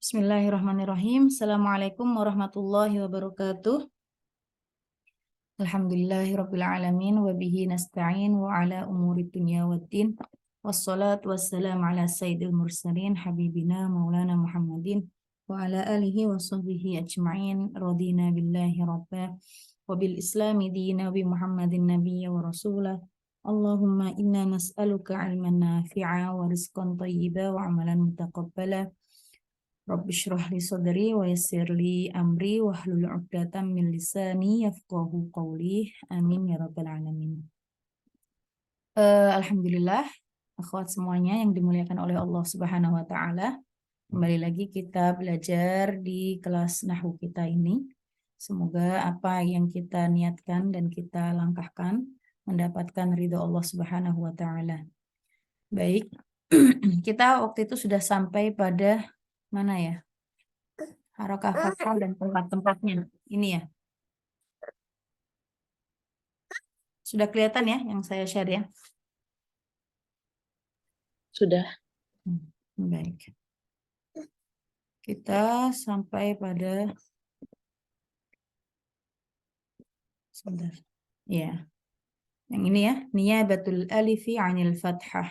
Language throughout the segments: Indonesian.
Bismillahirrahmanirrahim. Assalamualaikum warahmatullahi wabarakatuh. Alhamdulillahirabbil alamin wa bihi nasta'in wa ala umuri dunya waddin. Wassalatu wassalamu ala sayyidil mursalin habibina maulana Muhammadin wa ala alihi wa sahbihi ajma'in. Radina billahi rabba wa bil islami dina bi Muhammadin nabiyya wa rasulah. Allahumma inna nas'aluka ilman nafi'a wa rizqan thayyiba wa amalan mutaqabbala. Rabbi shrah li sadri wa yassir li amri wahlul 'uqdatam min lisani yafqahu qawli. Amin ya rabbal alamin. Alhamdulillah, akhwat semuanya yang dimuliakan oleh Allah Subhanahu wa taala. Kembali lagi kita belajar di kelas nahwu kita ini. Semoga apa yang kita niatkan dan kita langkahkan mendapatkan ridho Allah Subhanahu wa taala. Baik. Kita waktu itu sudah sampai pada mana ya? Harokah fathah dan tempat-tempatnya. Ini ya. Sudah kelihatan ya yang saya share ya? Sudah. Baik. Kita sampai pada sebentar. Ya. Yang ini ya, niyabatul alifi 'anil fathah.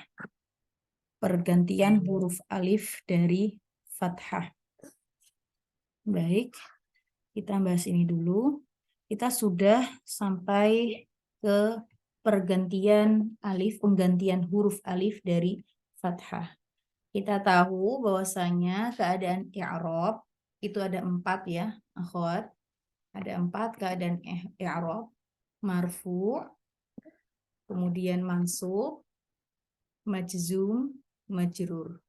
Pergantian huruf alif dari fathah. Baik. Kita bahas ini dulu. Kita sudah sampai ke pergantian alif, penggantian huruf alif dari fathah. Kita tahu bahwasanya keadaan i'rab itu ada 4 ya, akhwat. Ada 4 keadaan i'rab. Marfu', kemudian mansub, majzum, majrur.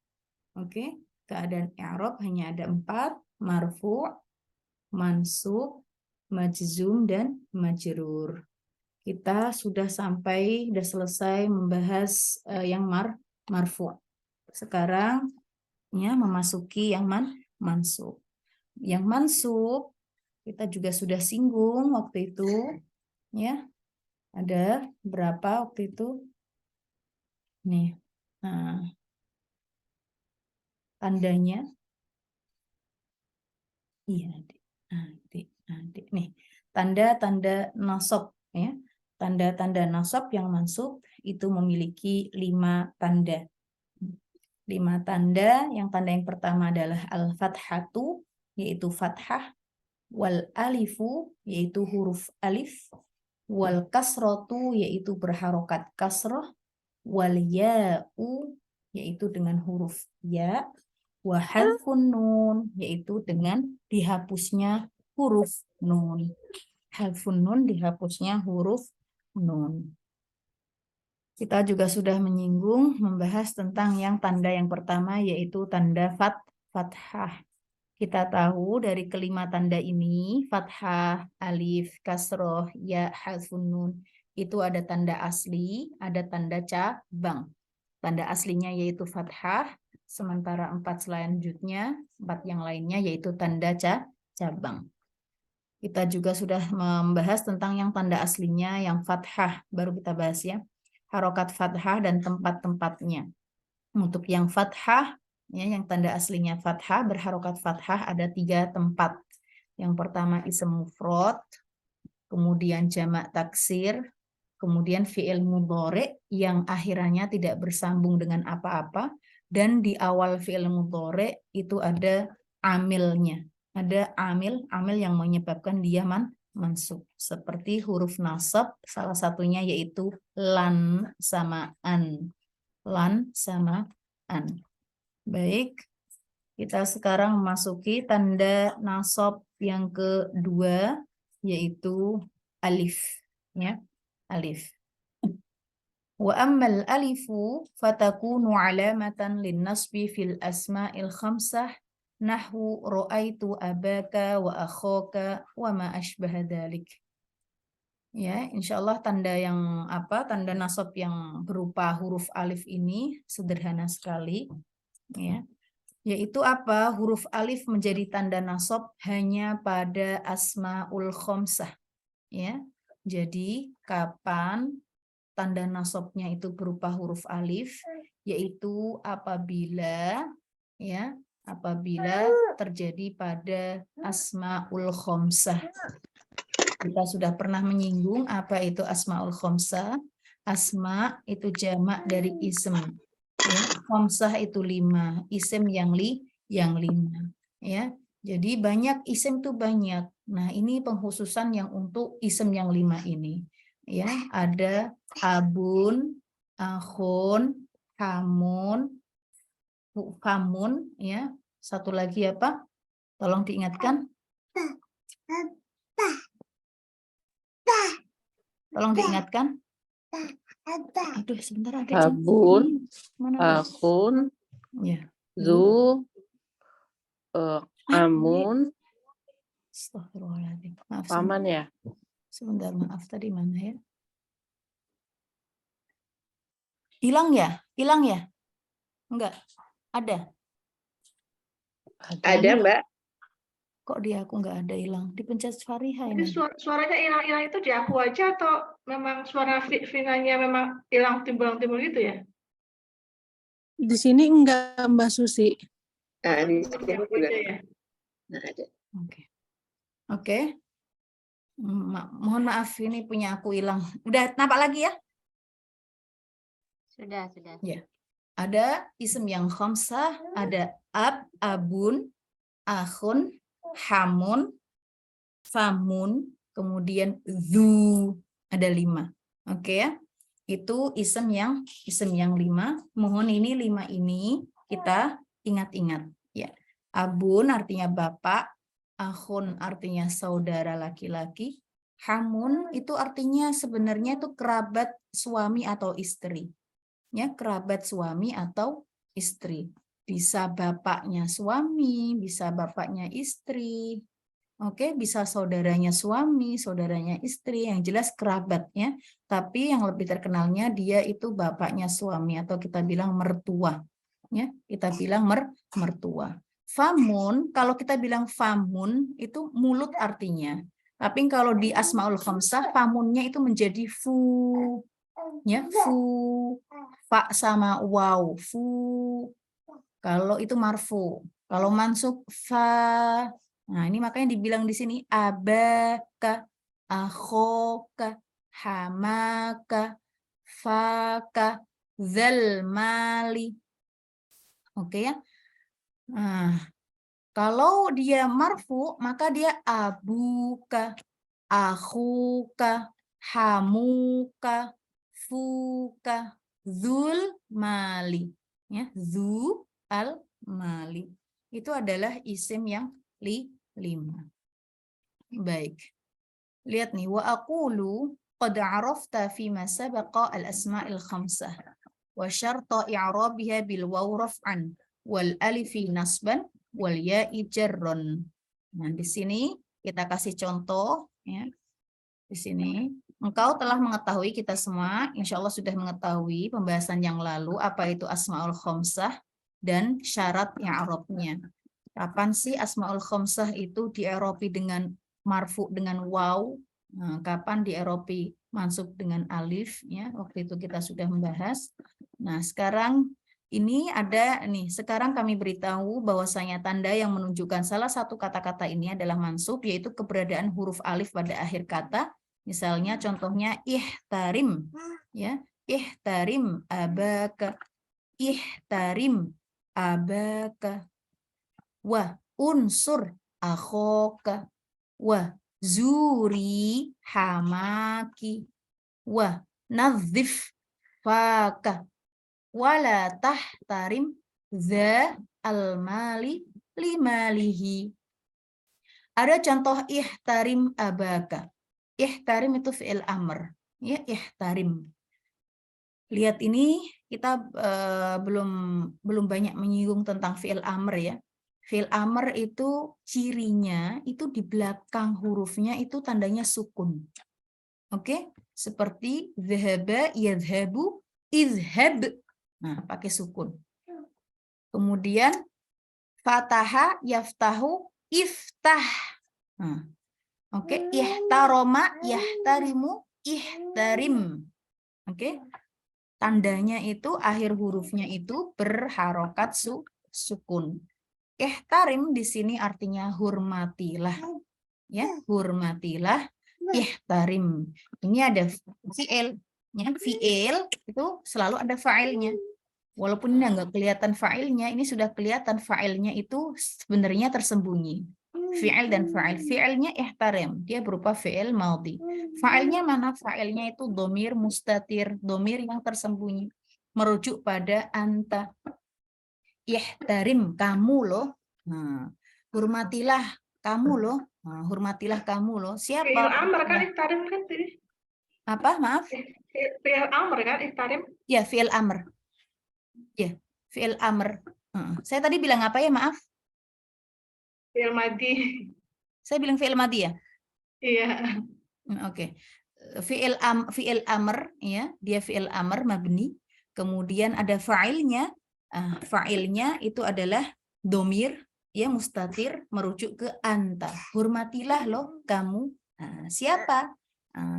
Oke, keadaan i'rab hanya ada 4, marfu', mansub, majzum, dan majrur. Kita sudah selesai membahas yang marfu'. Sekarang ya memasuki yang mansub. Yang mansub kita juga sudah singgung waktu itu ya. Ada berapa waktu itu? Nih. Nah, tandanya iya, adik. Nih, tanda-tanda nasab ya. Tanda-tanda nasab yang mansub itu memiliki 5 tanda. 5 tanda. Yang tanda yang pertama adalah al-fathatu, yaitu fathah, wal alifu, yaitu huruf alif, wal kasrotu, yaitu berharokat kasroh, wal ya'u, yaitu dengan huruf ya, wa harfun nun, yaitu dengan dihapusnya huruf nun. Harfun nun, dihapusnya huruf nun. Kita juga sudah membahas tentang yang tanda yang pertama, yaitu tanda fathah. Kita tahu dari kelima tanda ini, fathah, alif, kasroh, ya, harfun nun, itu ada tanda asli, ada tanda cabang. Tanda aslinya yaitu fathah, sementara 4 selanjutnya, 4 yang lainnya yaitu tanda cabang. Kita juga sudah membahas tentang yang tanda aslinya, yang fathah, baru kita bahas ya. Harokat fathah dan tempat-tempatnya. Untuk yang fathah, ya, yang tanda aslinya fathah, berharokat fathah ada 3 tempat. Yang pertama ism mufrad, kemudian jamak taksir, kemudian fi'il mudhari yang akhirannya tidak bersambung dengan apa-apa, dan di awal fi'il mudhari itu ada amilnya. Ada amil yang menyebabkan dia mansub. Seperti huruf nasab, salah satunya yaitu lan sama an. Lan sama an. Baik, kita sekarang memasuki tanda nasab yang kedua, yaitu alif. Ya, alif. Wa ammal alifu fatakunu alamatan linnasbi fil asma'il khamsah nahwu ra'aitu abaka wa akhaka wa ma ashbaha dhalik. Ya, insyaallah tanda nasab yang berupa huruf alif ini sederhana sekali ya. Yaitu apa? Huruf alif menjadi tanda nasab hanya pada asmaul khamsah ya. Jadi kapan tanda nasabnya itu berupa huruf alif, yaitu apabila ya apabila terjadi pada asmaul khamsah. Kita sudah pernah menyinggung apa itu asmaul khamsah. Asma itu jamak dari ism. Ya, khamsah itu 5, ism yang 5. Ya, jadi banyak ism itu banyak. Nah, ini pengkhususan yang untuk ism yang 5 ini. Ya, ada abun, akhun, kamun, ya. Satu lagi apa? Tolong diingatkan. Tolong diingatkan. Aduh, sebentar ada Abun, mana akhun, ya. zu, amun, Astagfirullahaladzim. Maaf, paman ya. sebentar, maaf tadi mana ya? Hilang ya? Hilang ya? Enggak. Ada. Ada, Mbak. Kok di aku enggak ada hilang? Dipencet Fariha Jadi ini. suaranya hilang-hilang itu di aku aja atau memang suara Vinanya memang hilang timbul-timbul gitu ya? Di sini enggak, Mbak Susi. Nah, di sini juga. Ya? Nah, ada. Oke. Mohon maaf, ini punya aku hilang. Udah nampak lagi ya? Sudah. Ya. Ada isim yang khamsah, ada abun, akhun, hamun, famun, kemudian zu, ada 5. Oke ya. Itu isim yang 5. Mohon ini 5 ini kita ingat-ingat ya. Abun artinya bapak, akhun artinya saudara laki-laki, hamun itu artinya sebenarnya itu kerabat suami atau istri. Ya, kerabat suami atau istri. Bisa bapaknya suami, bisa bapaknya istri. Oke, bisa saudaranya suami, saudaranya istri, yang jelas kerabatnya. Tapi yang lebih terkenalnya dia itu bapaknya suami atau kita bilang mertua. Ya, kita bilang mertua. Famun, kalau kita bilang famun itu mulut artinya. Tapi kalau di Asmaul Khamsah famunnya itu menjadi fu. Ya, fu. Fa sama waw, fu. Kalau itu marfu. Kalau mansub fa. Nah, ini makanya dibilang di sini abaka, akhoka, hamaka, faka, zal mali. Oke ya. Nah, kalau dia marfu, maka dia abuka, akhuka, hamuka, fuka, zul mali. Ya, zu al mali. Itu adalah isim yang 5. Baik. Lihat nih, wa aqulu qad arafta fi ma sabaqa al asma'il khamsah wa syarta i'rabiha bil waw raf'an wal alifi nasban wal ya'i jarron. Nah, di sini kita kasih contoh ya. Di sini engkau telah mengetahui, kita semua insya Allah sudah mengetahui pembahasan yang lalu apa itu asmaul khamsah dan syarat i'rabnya. Kapan sih asmaul khamsah itu dieropi dengan marfu dengan waw? Nah, kapan dieropi mansub dengan alif? Ya, waktu itu kita sudah membahas. Nah, sekarang ini ada nih. Sekarang kami beritahu bahwasanya tanda yang menunjukkan salah satu kata-kata ini adalah mansub, yaitu keberadaan huruf alif pada akhir kata. Misalnya, contohnya ihtarim, ya, ihtarim abaka, ihtarim abaka. Wa unsur akhoka, wa zuri hamaki, wa nadzif faka, wala tahtarim za almali limalihi. Ada contoh ihtarim abaka. Ihtarim itu fi'il amr, ya, ihtarim. Lihat ini kita belum banyak menyinggung tentang fi'il amr ya. Fi'il amr itu cirinya itu di belakang hurufnya itu tandanya sukun. Oke? Seperti dhahaba, yadhabu, izhab. Nah, pakai sukun. Kemudian fataha, yaftahu, iftah. Nah, oke, ihtaroma, yahtarimu, ihtarim. Oke? Tandanya itu akhir hurufnya itu berharokat sukun. Ihtarim di sini artinya hormatilah. Ya, hormatilah. Ihtarim. Ini ada fi'il. Ya, fi'il itu selalu ada fa'ilnya. Walaupun ini nggak kelihatan fa'ilnya, ini sudah kelihatan fa'ilnya itu sebenarnya tersembunyi. Fi'il dan fa'il. Fi'ilnya ihtarim, dia berupa fi'il maudhi. Fa'ilnya mana? Fa'ilnya itu domir mustatir, domir yang tersembunyi. Merujuk pada anta. Ihtarim, kamu loh. Nah, hormatilah kamu loh. Nah, hormatilah kamu loh. Fi'il Siapa? amr kan ihtarim kan tadi. Apa? Maaf. Fi'il amr kan ihtarim. Ya, fi'il amr. Ya, fi'il amr. Saya tadi bilang apa ya? Maaf. Fi'il madi. Saya bilang fi'il madhi ya? Iya. Oke. Fi'il amr ya, dia fi'il amr mabni. Kemudian ada fa'ilnya. Fa'ilnya itu adalah domir ya, mustatir, merujuk ke anta. Hormatilah loh kamu. Siapa?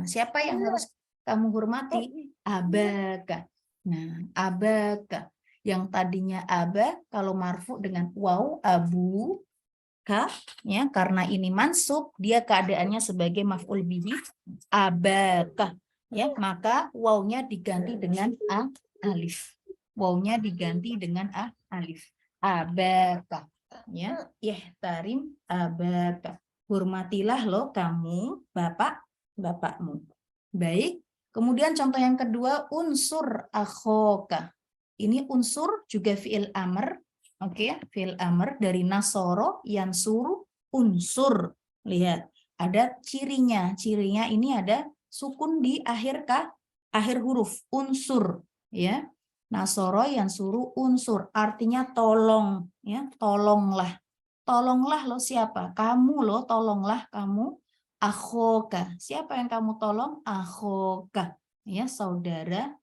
Siapa yang harus kamu hormati? Abaka. Nah, abaka. Yang tadinya aba kalau marfu dengan waw, abu ka, ya, karena ini mansub, dia keadaannya sebagai maf'ul bihi, abaka, ya, maka wawnya diganti dengan alif. Wawnya diganti dengan alif. Abaka, ya, ihtarim abaka. Hormatilah loh kamu bapakmu. Baik. Kemudian contoh yang kedua, unsur akhoka. Ini unsur juga fi'il amr. Oke, fi'il amr dari nasoro, yansuru, unsur. Lihat, ada cirinya. Cirinya ini ada sukun di akhir huruf, unsur, ya. Nasoro, yansuru, unsur, artinya tolong, ya, tolonglah. Tolonglah lo siapa? Kamu lo, tolonglah kamu. Akhoka. Siapa yang kamu tolong? Akhoka. Ya, saudaramu.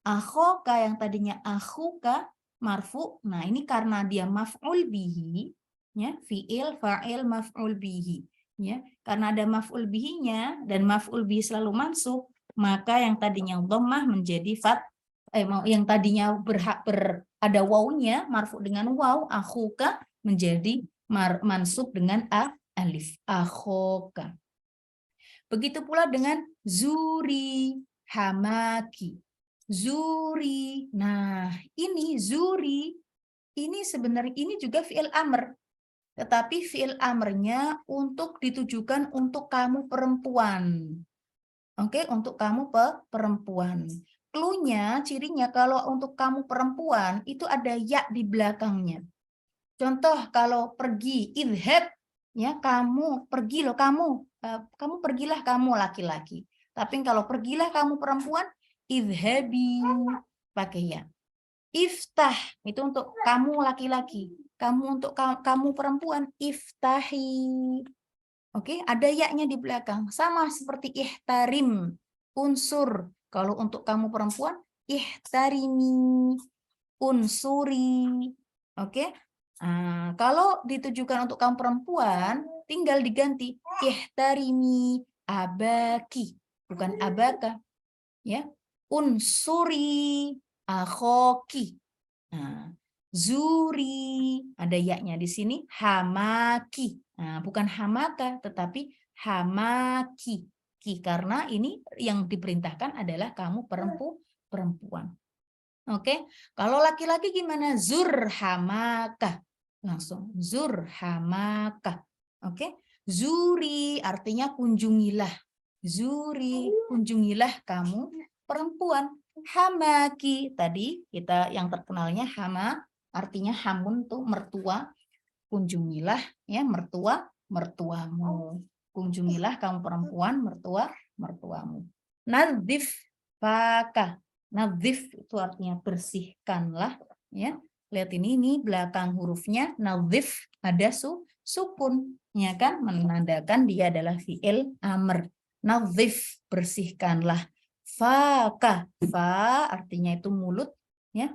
Akhoka yang tadinya akhuka marfu. Nah, ini karena dia maf'ul bihi, ya, fi'il, fa'il, maf'ul bihi, ya. Karena ada maf'ul bihi-nya dan maf'ul bihi selalu mansub, maka yang tadinya dhammah menjadi yang tadinya ada wawunya marfu dengan waw, akhuka menjadi mansub dengan alif. Akhoka. Begitu pula dengan zuri, hamaki. Zuri. Nah, ini zuri, ini sebenarnya ini juga fi'il amr. Tetapi fi'il amrnya untuk ditujukan untuk kamu perempuan. Oke, untuk kamu perempuan. Cluenya, cirinya kalau untuk kamu perempuan itu ada ya di belakangnya. Contoh kalau pergi, idhab, ya, kamu pergi loh, kamu pergilah kamu laki-laki. Tapi kalau pergilah kamu perempuan, idhabi, pakai ya. Iftah itu untuk kamu laki-laki, kamu untuk kamu perempuan, iftahi. Oke, ada ya-nya di belakang. Sama seperti ihtarim, unsur. Kalau untuk kamu perempuan, ihtarimi, unsuri. Oke. Kalau ditujukan untuk kamu perempuan, tinggal diganti ihtarimi abaki, bukan abaka. Ya. Unsuri akhoki. Nah, zuri, ada ya-nya di sini, hamaki. Nah, bukan hamaka, tetapi hamaki. Karena ini yang diperintahkan adalah kamu perempuan. Oke, kalau laki-laki gimana? Zurhamaka. Langsung, zurhamaka. Oke, zuri artinya kunjungilah. Zuri, kunjungilah kamu perempuan. Hamaki, tadi kita yang terkenalnya hama, artinya hamun tuh mertua. Kunjungilah ya mertuamu. Kunjungilah kamu perempuan mertuamu. Nadzif faka. Nadzif itu artinya bersihkanlah ya. Lihat ini belakang hurufnya nadzif ada sukun ya kan, menandakan dia adalah fi'il amr. Nadzif, bersihkanlah. Faka, fa artinya itu mulut ya,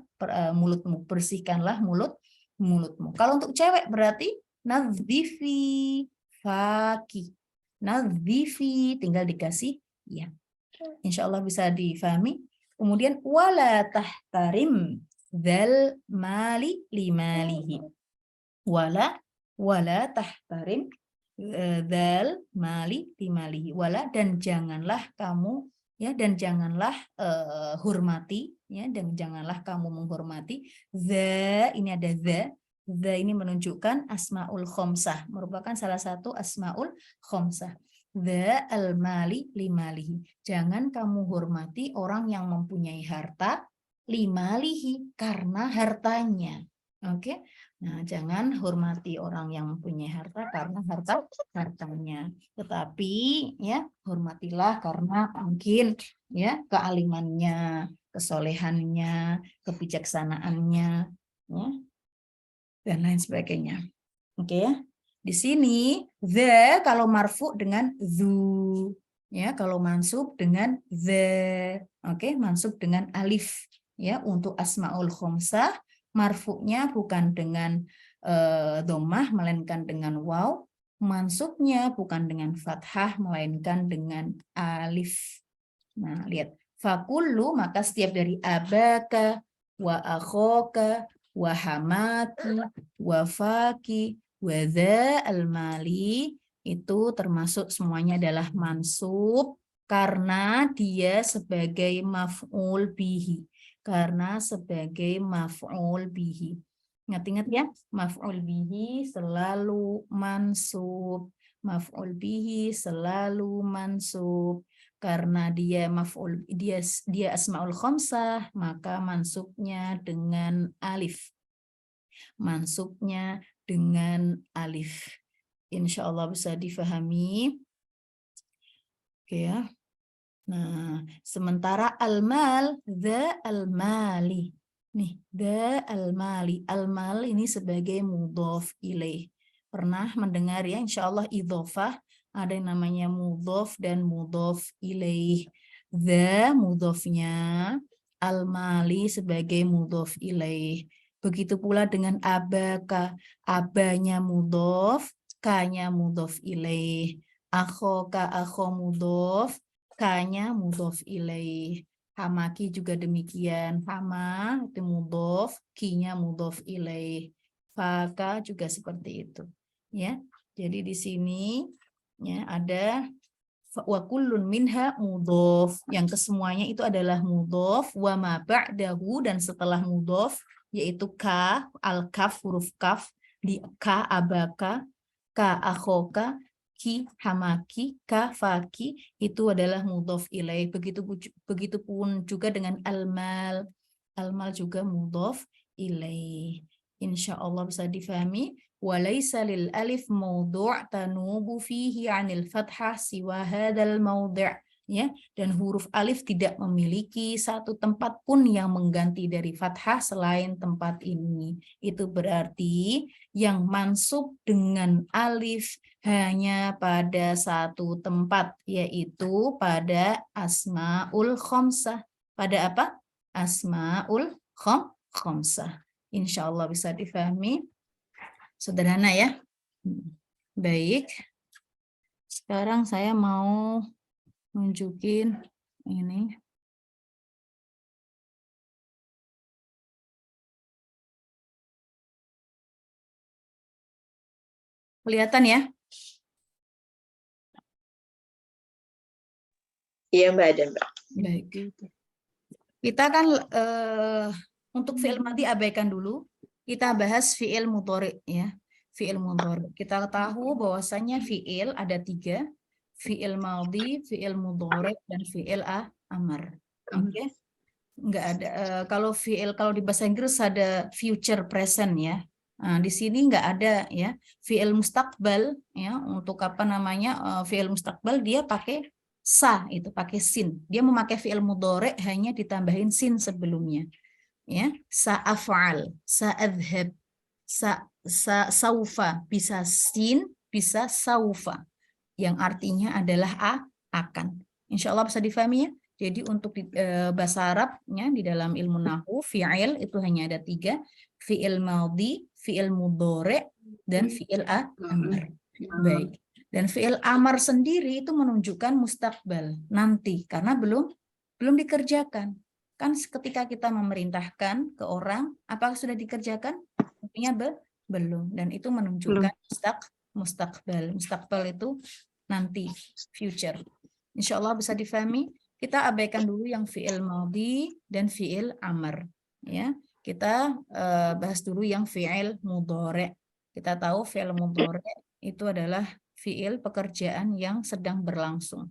mulutmu, bersihkanlah mulutmu. Kalau untuk cewek berarti nadzifi faki. Nadzifi tinggal dikasih ya. Insya Allah bisa difahami. Kemudian wala tahtarim dzal mali limalihi. Wala tahtarim dzal mali limalihi. Wala, dan janganlah kamu hormati, ya, dan janganlah kamu menghormati ini ada ini menunjukkan asmaul khomsah, merupakan salah satu asmaul khomsah. Al mali limalihi, jangan kamu hormati orang yang mempunyai harta, limalihi, karena hartanya. Oke. Nah, jangan hormati orang yang mempunyai harta karena hartanya. Tetapi ya, hormatilah karena mungkin ya kealimannya, kesolehannya, kebijaksanaannya, ya, dan lain sebagainya. Oke ya. Di sini the kalau marfu dengan zu, ya, kalau mansub dengan the. Oke, mansub dengan alif, ya, untuk asmaul khomsah marfu'nya bukan dengan dhammah melainkan dengan waw, mansubnya bukan dengan fathah melainkan dengan alif. Nah, lihat, fakullu, maka setiap dari abaka, wa akhoka, wa hamaki, wa faki, wa dha al-mali, itu termasuk semuanya adalah mansub karena dia sebagai maf'ul bihi. Karena sebagai maf'ul bihi. Ingat-ingat ya, maf'ul bihi selalu mansub. Maf'ul bihi selalu mansub. Karena dia maf'ul, dia asmaul khomsah, maka mansubnya dengan alif. Mansubnya dengan alif. Insya Allah bisa difahami. Oke ya. Nah, sementara al-mal, the al-mali. Nih, the al-mali. Al-mal ini sebagai mudhof ilaih. Pernah mendengar ya, insya Allah idhofah, ada yang namanya mudhof dan mudhof ilaih. The mudhofnya, al-mali sebagai mudhof ilaih. Begitu pula dengan abaka, abanya mudhof, kanya mudhof ilaih. Akhoka, akho mudhof, kanya mudhof ilaih. Hamaki juga demikian. Hama itu mudhof, kinya mudhof ilaih. Faka juga seperti itu. Ya. Jadi di sini ya ada wa kullun minha mudhof. Yang kesemuanya itu adalah mudhof, wa ma ba'dahu, dan setelah mudhof yaitu ka, al-kaf, huruf kaf, di ka abaka, ka akhoka, ki hamaki, ka faki, itu adalah mudhof ilaih. Begitupun juga dengan al-mal. Al-mal juga mudhof ilaih. Insya Allah bisa difahami. Walaysa lil alif mawdu' tanubu fihi 'anil fathah siwa hadzal mawdu'. Ya, dan huruf alif tidak memiliki satu tempat pun yang mengganti dari fathah selain tempat ini. Itu berarti yang mansub dengan alif hanya pada satu tempat, yaitu pada asmaul khomsah. Pada apa? Asmaul khomsah. Insya Allah bisa difahami. Sederhana ya. Baik. Sekarang saya mau nunjukin ini. Kelihatan ya? Iya Mbak, ada Mbak. Baik. Kita kan untuk fi'il madhi abaikan dulu. Kita bahas fi'il mudhari ya. Fi'il mudhari. Kita tahu bahwasanya fi'il ada 3. Fi'il madhi, fi'il mudhari, dan fi'il amar. Oke. Enggak ada kalau di bahasa Inggris ada future present ya. Nah, di sini enggak ada ya. Fi'il mustaqbal ya, untuk apa namanya? Fi'il mustaqbal dia pakai sa, itu pakai sin. Dia memakai fi'il mudhari hanya ditambahin sin sebelumnya. Ya, sa'af'al, sa'adhab, saufa, bisa sin, bisa saufa. Yang artinya adalah akan. Insya Allah bisa difahami ya. Jadi untuk bahasa Arabnya di dalam ilmu nahwu, fi'il itu hanya ada 3. Fi'il madhi, fi'il mudhari, dan fi'il amar. Baik. Dan fi'il amar sendiri itu menunjukkan mustaqbal, nanti, karena belum dikerjakan. Kan ketika kita memerintahkan ke orang, apakah sudah dikerjakan? Artinya belum. Dan itu menunjukkan mustaqbal. Mustaqbal itu nanti, future. Insya Allah bisa difahami. Kita abaikan dulu yang fi'il madhi dan fi'il amr. Ya, kita bahas dulu yang fi'il mudhari'. Kita tahu fi'il mudhari' itu adalah fi'il pekerjaan yang sedang berlangsung.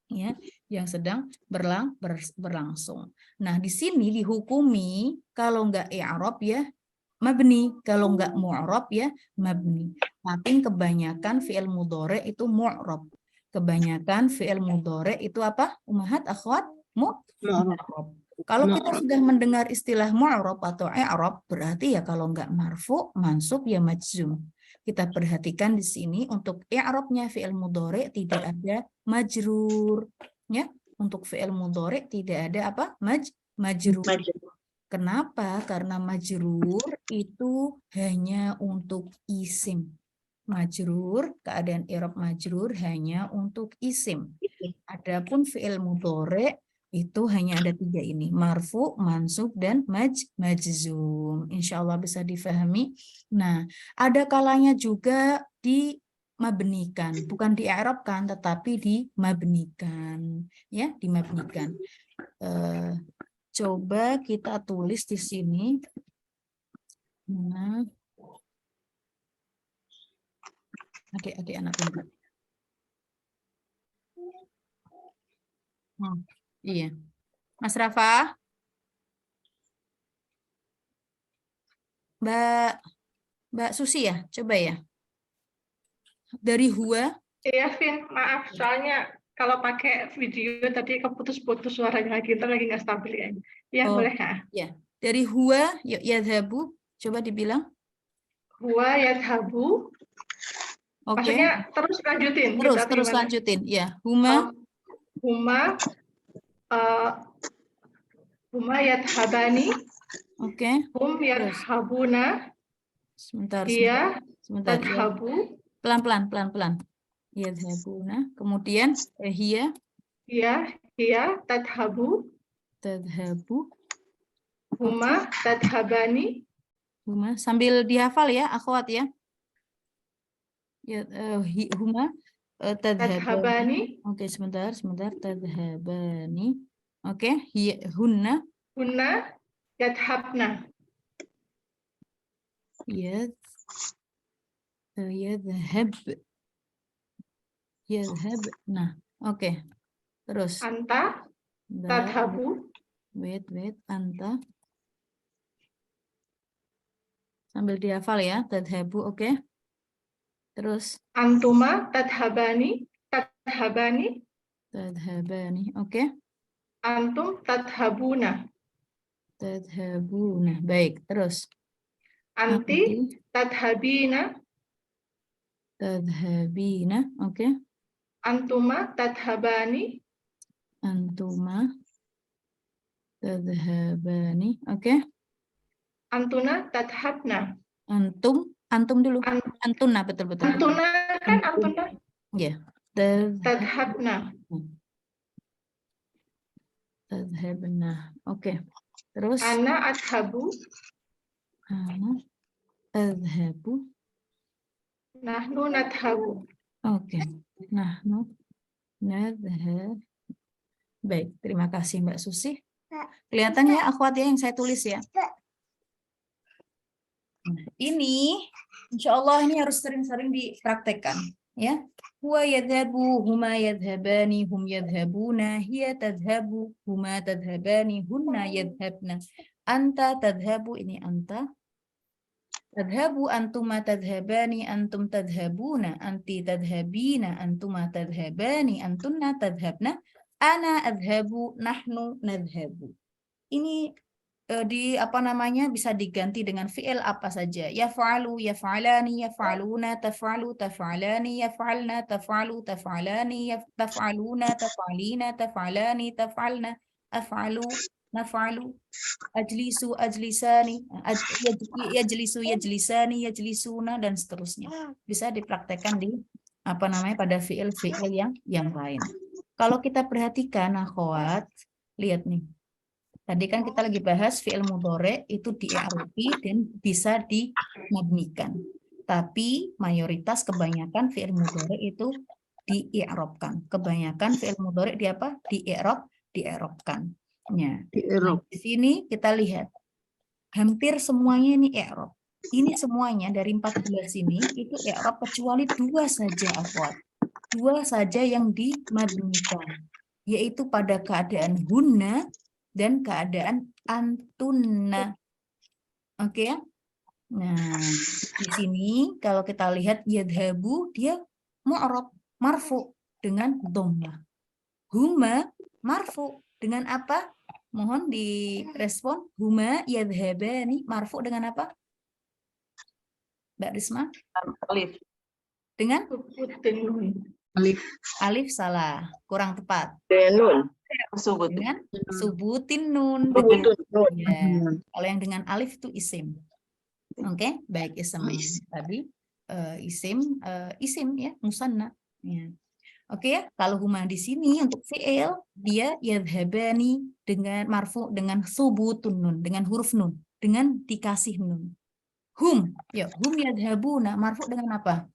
Ya, yang sedang berlangsung. Nah, di sini dihukumi kalau enggak i'rab ya mabni, kalau enggak mu'rab ya mabni. Tapi kebanyakan fi'il mudhari' itu mu'rab. Kebanyakan fi'il mudhari' itu apa? Ummahat, akhwat, mu'rab. Kalau kita sudah mendengar istilah mu'rab atau i'rab, berarti ya kalau enggak marfu, mansub ya majzum. Kita perhatikan di sini untuk i'rabnya fi'il mudhari' tidak ada majrur, ya. Untuk fi'il mudhari' tidak ada apa? Majrur. Kenapa? Karena majrur itu hanya untuk isim. Majrur, keadaan i'rab majrur hanya untuk isim. Adapun fi'il mudhari' itu hanya ada 3 ini, marfu, mansub, dan majzum. Insya Allah bisa difahami. Nah, ada kalanya juga dimabnikan, bukan di'irabkan, tetapi dimabnikan. Ya, dimabnikan. Coba kita tulis di sini. Nah, adik-adik anak pintar. Iya. Mas Rafa? Mbak Susi ya? Coba ya. Dari huwa. Iya, Vin, maaf. Soalnya kalau pakai video tadi keputus-putus suaranya kita lagi nggak stabil ya. Ya, boleh ya. Ya. Dari huwa yadhabu. Coba dibilang. Huwa yadhabu. Oke. Maksudnya terus lanjutin. Terus lanjutin. Ya. Huma. Huma yadhabani. Oke. Hum yadhabuna. Sebentar. Dia Sebentar. tadhabu. Pelan-pelan. Yadhabuna. Kemudian hiya. Hiya tadhabu. Tadhabu. Huma tadhabani. Huma. Sambil dihafal ya, akhwat ya. Ya, huma tadhabani. Oke, sebentar. Tadhabani. Oke, hunna. Hunna yadhabna. Yadhabna. Oke. Terus. Anta tadhabu. Wait. Anta. Sambil dihafal ya, tadhabu. Oke. Terus. Antuma tadhabani. Oke. Antum tadhabuna. Baik, terus. Anti tadhabina. Oke. Antuma tadhabani. Antuma tadhabani. Oke. Antuna tadhabna. Antum dulu. Antuna, betul. Antuna kan antuna. Ya. Tadhabna. Oke. Terus. Ana adhabu. Nahnu nadhabu. Oke. Nahnu nadhab. Baik, terima kasih Mbak Susi. Kelihatan ya akhwat ya yang saya tulis ya. Ini insya Allah ini harus sering-sering dipraktekkan ya. Huwa yadhabu, huma yadhabani, hum yadhabuna, hiya tadhabu, huma tadhabani, hunna yadhabna. Anta tadhabu, ini anta. Tadhabu, antuma tadhabani, antum tadhabuna, anti tadhabina, antuma tadhabani, antunna tadhabna, ana adhabu, nahnu nadhabu. Ini bisa diganti dengan fi'il apa saja. Yaf'alu, yaf'alani, yaf'aluna, taf'alu, taf'alani, yaf'alna, taf'alu, taf'alani, taf'aluna, taf'alina, taf'alani, taf'alna, af'alu, naf'alu, ajlisu, ajlisani, yajlisu, yajlisani, yajlisuna, dan seterusnya. Bisa dipraktekkan di pada fi'il yang lain. Kalau kita perhatikan, akhwat, lihat nih. Tadi kan kita lagi bahas fi'il mudhari itu di-i'rabi dan bisa dimabnikan. Tapi mayoritas kebanyakan fi'il mudhari itu di-i'rabkan. Kebanyakan fi'il mudhari di apa? Di-i'rabkan. Ya. Nah, di sini kita lihat hampir semuanya ini i'rab. Ini semuanya dari 14 ini itu i'rab kecuali 2 saja, akhwat. 2 saja yang dimabnikan, yaitu pada keadaan hunna dan keadaan antunna. Oke ya? Nah, di sini kalau kita lihat yadhabu dia mu'rab, marfu dengan dhammah. Huma marfu dengan apa? Mohon direspon. Huma yadhabani marfu dengan apa? Mbak Risma? Alif. Dengan Subutin nun. alif salah, kurang tepat. Nun. Subut. Dengan subutin nun. Ya. Kalau yang dengan alif itu isim. Oke, baik isim tadi isim ya, musanna. Ya. Oke ya, kalau huma di sini untuk fi'il dia yadhabani dengan marfu dengan subutun nun, dengan huruf nun, dengan dikasih nun. Hum, ya, hum yadhabuna marfu dengan apa?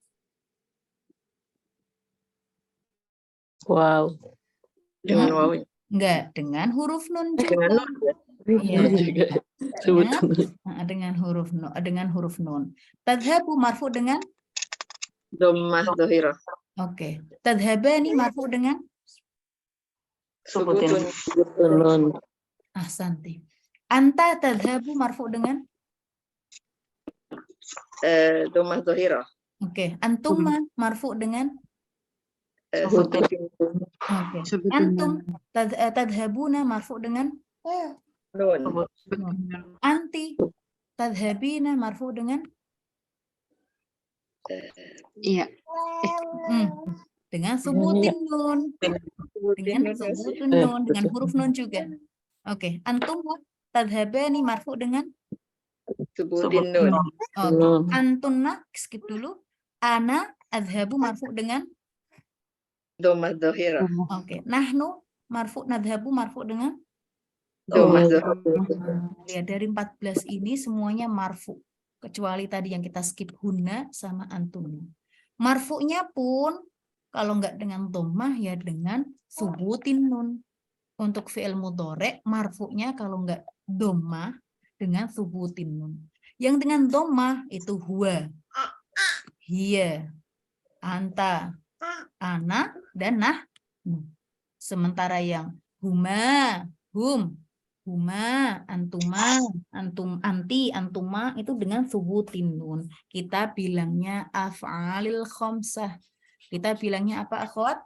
Wow. Dengan Hah? waw. Enggak, dengan huruf nun juga. Dengan nun. Iya. Nun juga. Subut. Dengan huruf nun. Tadhabu marfu dengan Dhammah dhahirah. oke. Tadhabani marfu dengan Subutin nun. ahsanti. Anta tadhabu marfu dengan Dhammah dhahirah. oke. Antuma marfu dengan Subutin oke. Antum tadhabuna marfu dengan nun. nun. Anti tadhabina marfu dengan Iya. dengan subutin nun. Dengan subutun nun, dengan huruf nun juga. Oke, antum tadhabani marfu dengan Subutin nun. oke. Antunna skip dulu. Ana adhabu marfu dengan Dhammah dhahirah. oke. Nahnu marfu nadhabu marfu dengan Dhammah dhahirah. lihat dari 14 ini semuanya marfu kecuali tadi yang kita skip hunna sama antunna. Marfu'nya pun kalau nggak dengan dhammah ya dengan subutin nun. Untuk fi'il mudhari marfu'nya kalau nggak dhammah dengan subutin nun. Yang dengan dhammah itu huwa, hiya, anta, ana, dan nah. Sementara yang huma, huma, antuma, anti, antuma itu dengan subutin nun. Kita bilangnya af'alil khamsah. Kita bilangnya apa, akhwat?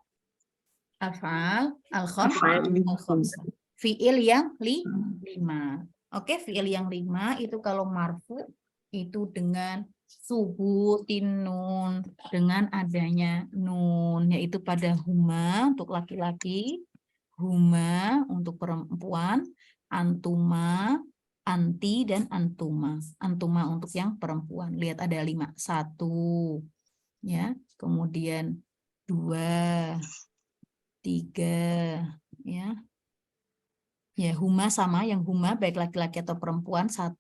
Af'al al-khamsah. Fi'il yang 5. Oke, fi'il yang 5 itu kalau marfu itu dengan subutin nun, dengan adanya nun, yaitu pada huma untuk laki-laki, huma untuk perempuan, antuma, anti, dan antuma. Antuma untuk yang perempuan. Lihat ada 5. 1, ya, kemudian 2, 3, ya. Ya, huma sama, yang huma baik laki-laki atau perempuan 1,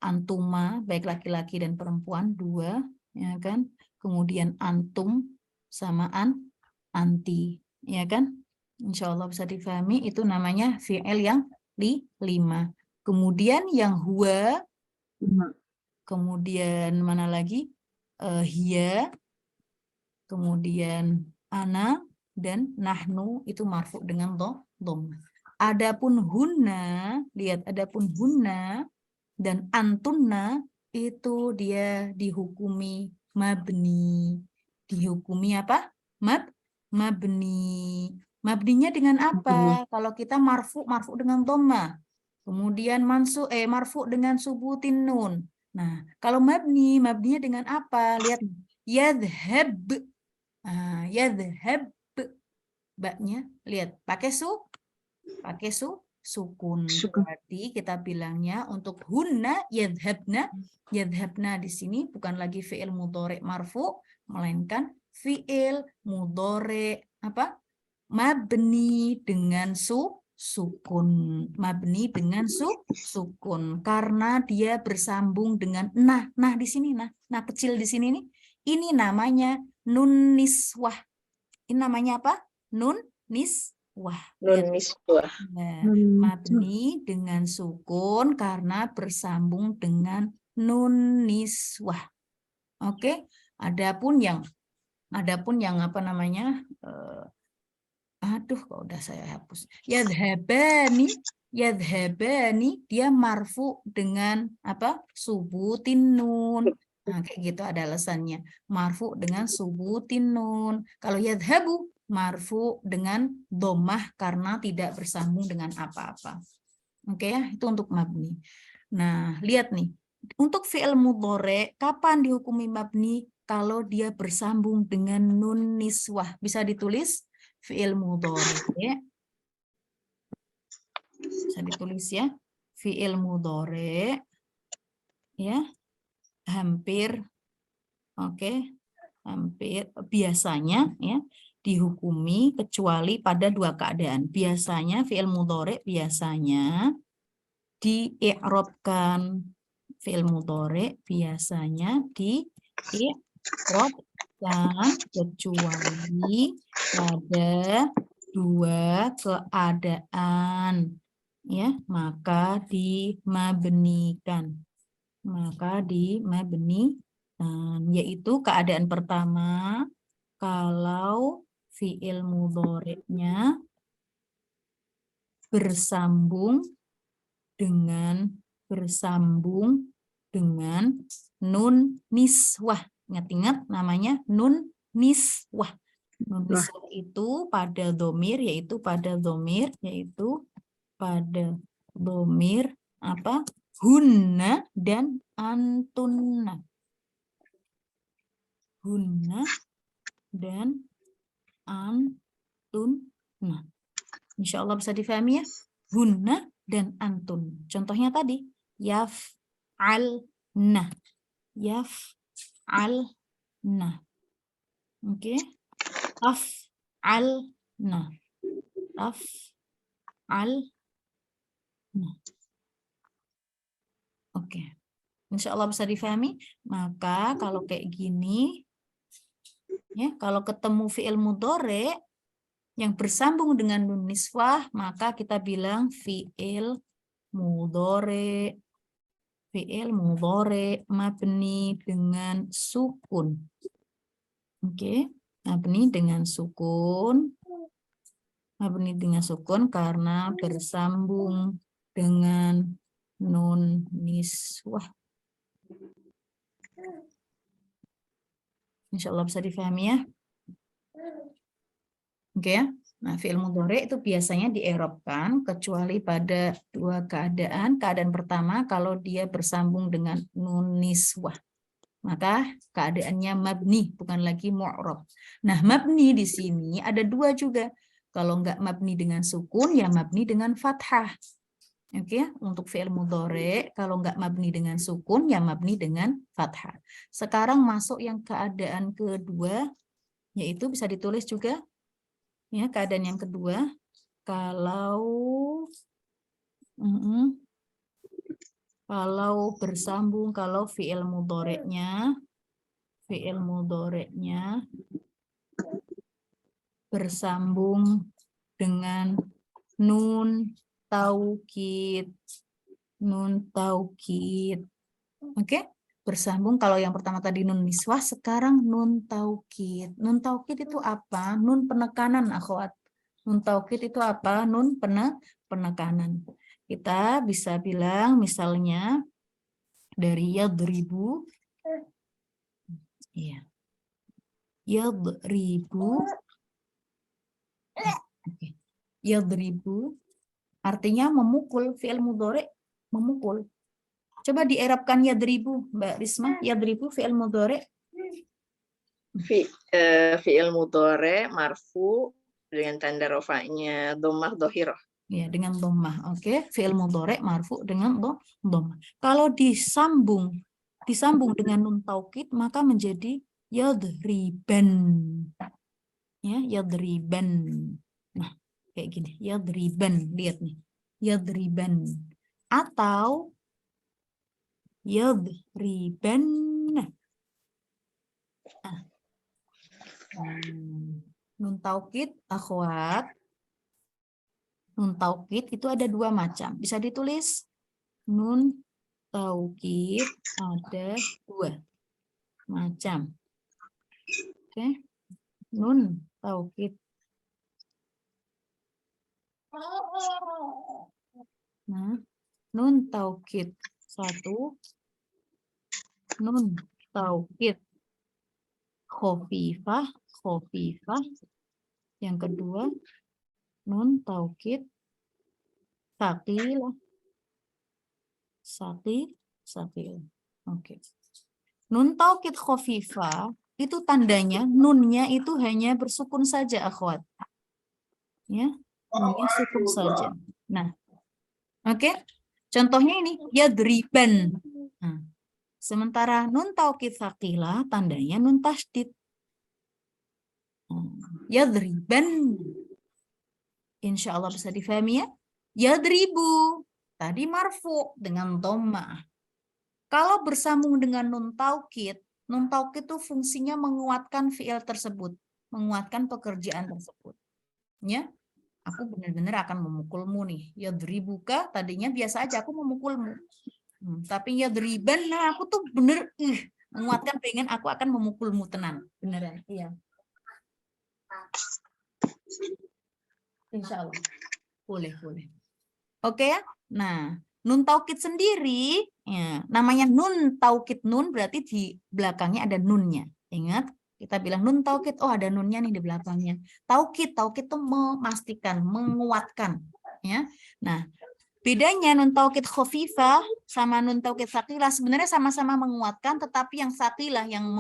antuma baik laki-laki dan perempuan 2, ya kan? Kemudian antum sama anti, ya kan? Insya Allah bisa difahami, itu namanya fi'il yang 5. Kemudian yang huwa, kemudian mana lagi? Hiya, kemudian ana, dan nahnu itu marfu dengan dhammah. Adapun hunna, lihat adapun hunna dan antunna itu dia dihukumi mabni. Dihukumi apa? Mabni. Mabninya dengan apa? Kalau kita marfu dengan dhammah. Kemudian marfu dengan subutin nun. Nah, kalau mabninya dengan apa? Lihat yadhhab. Nah, yadhhab. Baknya lihat pakai sukun. Berarti kita bilangnya untuk hunna yadhhabna. Yadhhabna di sini bukan lagi fi'il mudhari marfu, melainkan fi'il mudhari apa? Mabni dengan sukun. Mabni dengan sukun karena dia bersambung dengan nah. Nah di sini nah kecil di sini nih. Ini namanya nun niswah. Ini namanya apa? Nun niswah. Nun Lihat. niswah. Nah, mabni dengan sukun karena bersambung dengan nun niswah. Oke. Adapun yang apa namanya? Aduh, kok udah saya hapus. Yadhabani dia marfu dengan apa? Subutin nun. Nah, kayak gitu ada alasannya. Marfu dengan subutin nun. Kalau yadhabu marfu dengan dhammah karena tidak bersambung dengan apa-apa. Oke ya, itu untuk mabni. Nah, lihat nih. Untuk fi'il mudhari kapan dihukumi mabni? Kalau dia bersambung dengan nun niswah. Bisa ditulis fi'il mudhari. Bisa ditulis ya. Fi'il mudhari ya. Hampir hampir biasanya ya dihukumi kecuali pada dua keadaan. Biasanya fi'il mudhari biasanya di-i'rabkan. Fi'il mudhari biasanya di-i'rabkan kecuali pada dua keadaan ya, maka dimabnikan. Yaitu keadaan pertama kalau fi'il mudhari'nya bersambung dengan nun niswah. Ingat-ingat namanya nun niswah. Nun niswah itu pada dhamir yaitu pada apa? Hunna dan antunna. Hunna dan antunna. Insya Allah bisa difahami ya. Hunna dan antun. Contohnya tadi yaf'alna. Oke. Taf'alna. Oke. Insya Allah bisa difahami. Maka kalau kayak gini ya, kalau ketemu fi'il mudhari yang bersambung dengan nun niswah, maka kita bilang fi'il mudhari mabni dengan sukun. Oke, mabni dengan sukun. Mabni dengan sukun karena bersambung dengan nun niswah. Insya Allah bisa difahami ya. Oke ya. Nah, fi'il mudhari itu biasanya di-i'rabkan kecuali pada dua keadaan. Keadaan pertama kalau dia bersambung dengan nun niswah. Maka keadaannya mabni, bukan lagi mu'rab. Nah, mabni di sini ada dua juga. Kalau enggak mabni dengan sukun, ya mabni dengan fathah. Oke, untuk fi'il mudhari kalau enggak mabni dengan sukun, ya mabni dengan fathah. Sekarang masuk yang keadaan kedua, yaitu bisa ditulis juga. Ya, keadaan yang kedua, kalau bersambung, kalau fi'il mudhari'nya bersambung dengan nun taukid. Oke? Bersambung kalau yang pertama tadi nun niswah, sekarang nun taukid. Nun taukid itu apa? Nun penekanan, akhwat. Nun taukid itu apa? Nun penekanan. Kita bisa bilang misalnya dari yadribu. Iya. Yadribu. Oke. Yadribu artinya memukul, fi'il mudhari memukul. Coba di-i'rabkan yadribu, Mbak Risma. Yadribu fi'il mudhari. Fi'il mudhari marfu dengan tanda rafa'nya dhammah dhahirah. Ya, dengan dhammah. Oke, fi'il mudhari marfu dengan dhammah. Kalau disambung dengan nun taukid maka menjadi yadriban. Ya, yadriban. Nah, kayak gini, yadriban, lihat nih, yadriban, atau yadriban. Nun taukid akhwat, nun taukid itu ada dua macam, bisa ditulis. Nun taukid ada dua macam. Oke, nun taukid. Nah, nun taukid satu, nun taukid khofifah, khofifah. Yang kedua, nun taukid saqilah, saqil. Oke. Nun taukid khofifah itu tandanya nunnya itu hanya bersukun saja, akhwat. Ya, nunnya sukun saja. Nah, oke. Contohnya ini yadriban. Nah, sementara nun taukid saqilah tandanya nun tasydid. Yadriban. Insya Allah bisa difahami ya. Yadribu. Tadi marfu dengan dhammah. Kalau bersambung dengan nun taukid itu fungsinya menguatkan fiil tersebut, menguatkan pekerjaan tersebut. Ya, aku benar-benar akan memukulmu nih. Yadribuka tadinya biasa aja aku memukulmu. Tapi yadriban, nah aku tuh bener menguatkan pengen aku akan memukulmu tenan. Beneran, iya. Insya Allah. Boleh. Oke ya. Nah, nun taukid sendiri, ya, namanya nun taukid, nun berarti di belakangnya ada nunnya. Ingat, kita bilang nun taukid, oh ada nunnya nih di belakangnya. Taukid itu memastikan, menguatkan. Ya. Nah, bedanya nun taukid khofifah sama nun taukid saqilah sebenarnya sama-sama menguatkan, tetapi yang saqilah yang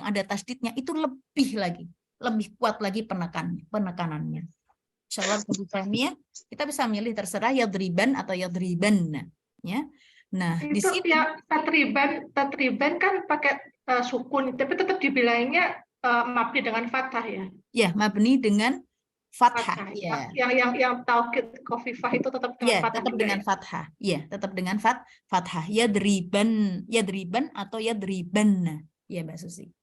ada tasdidnya itu lebih kuat lagi penekanannya. Insya Allah ya, kita bisa milih terserah yadriban atau yadriban, ya. Nah, di Itu sini ya tatriban kan pakai sukun, tapi tetap dibilangnya mabni dengan fathah ya. ya mabni dengan fathah, Ya. ya. Yang taukid khofifah itu tetap dengan Ya, fathah tetap juga dengan ya. fathah. Ya, tetap dengan fathah. Yadriban atau yadriban. Ya, Mbak Susi.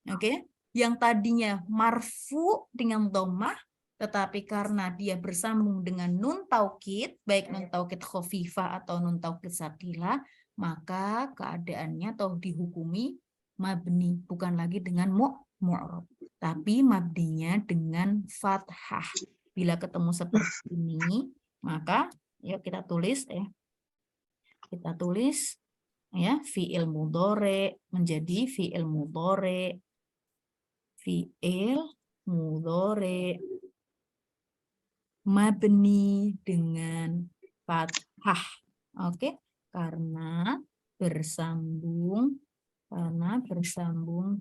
Oke. Yang tadinya marfu dengan dhammah, tetapi karena dia bersambung dengan nun taukid, baik nun taukid khofifah atau nun taukid saqilah, maka keadaannya atau dihukumi mabni, bukan lagi dengan mu'rab, tapi mabninya dengan fathah. Bila ketemu seperti ini, maka yuk kita tulis ya. Kita tulis ya fi'il mudhari menjadi fi'il mudhari. Fi'il mudhari mabni dengan fathah. Oke, karena bersambung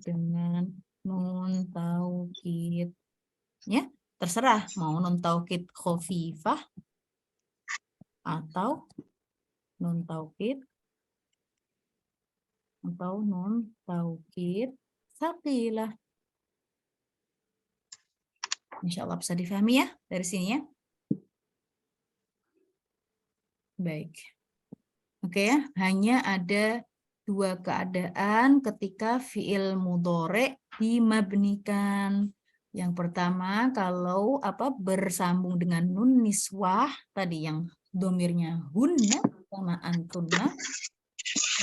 dengan nun taukid. Ya, terserah mau nun taukid khofifah atau nun taukid saqilah. Insya Allah bisa difahami ya dari sini ya. Baik. Oke ya, hanya ada dua keadaan ketika fi'il mudhari dimabnikan. Yang pertama kalau bersambung dengan nun niswah tadi yang domirnya hunna sama antunna.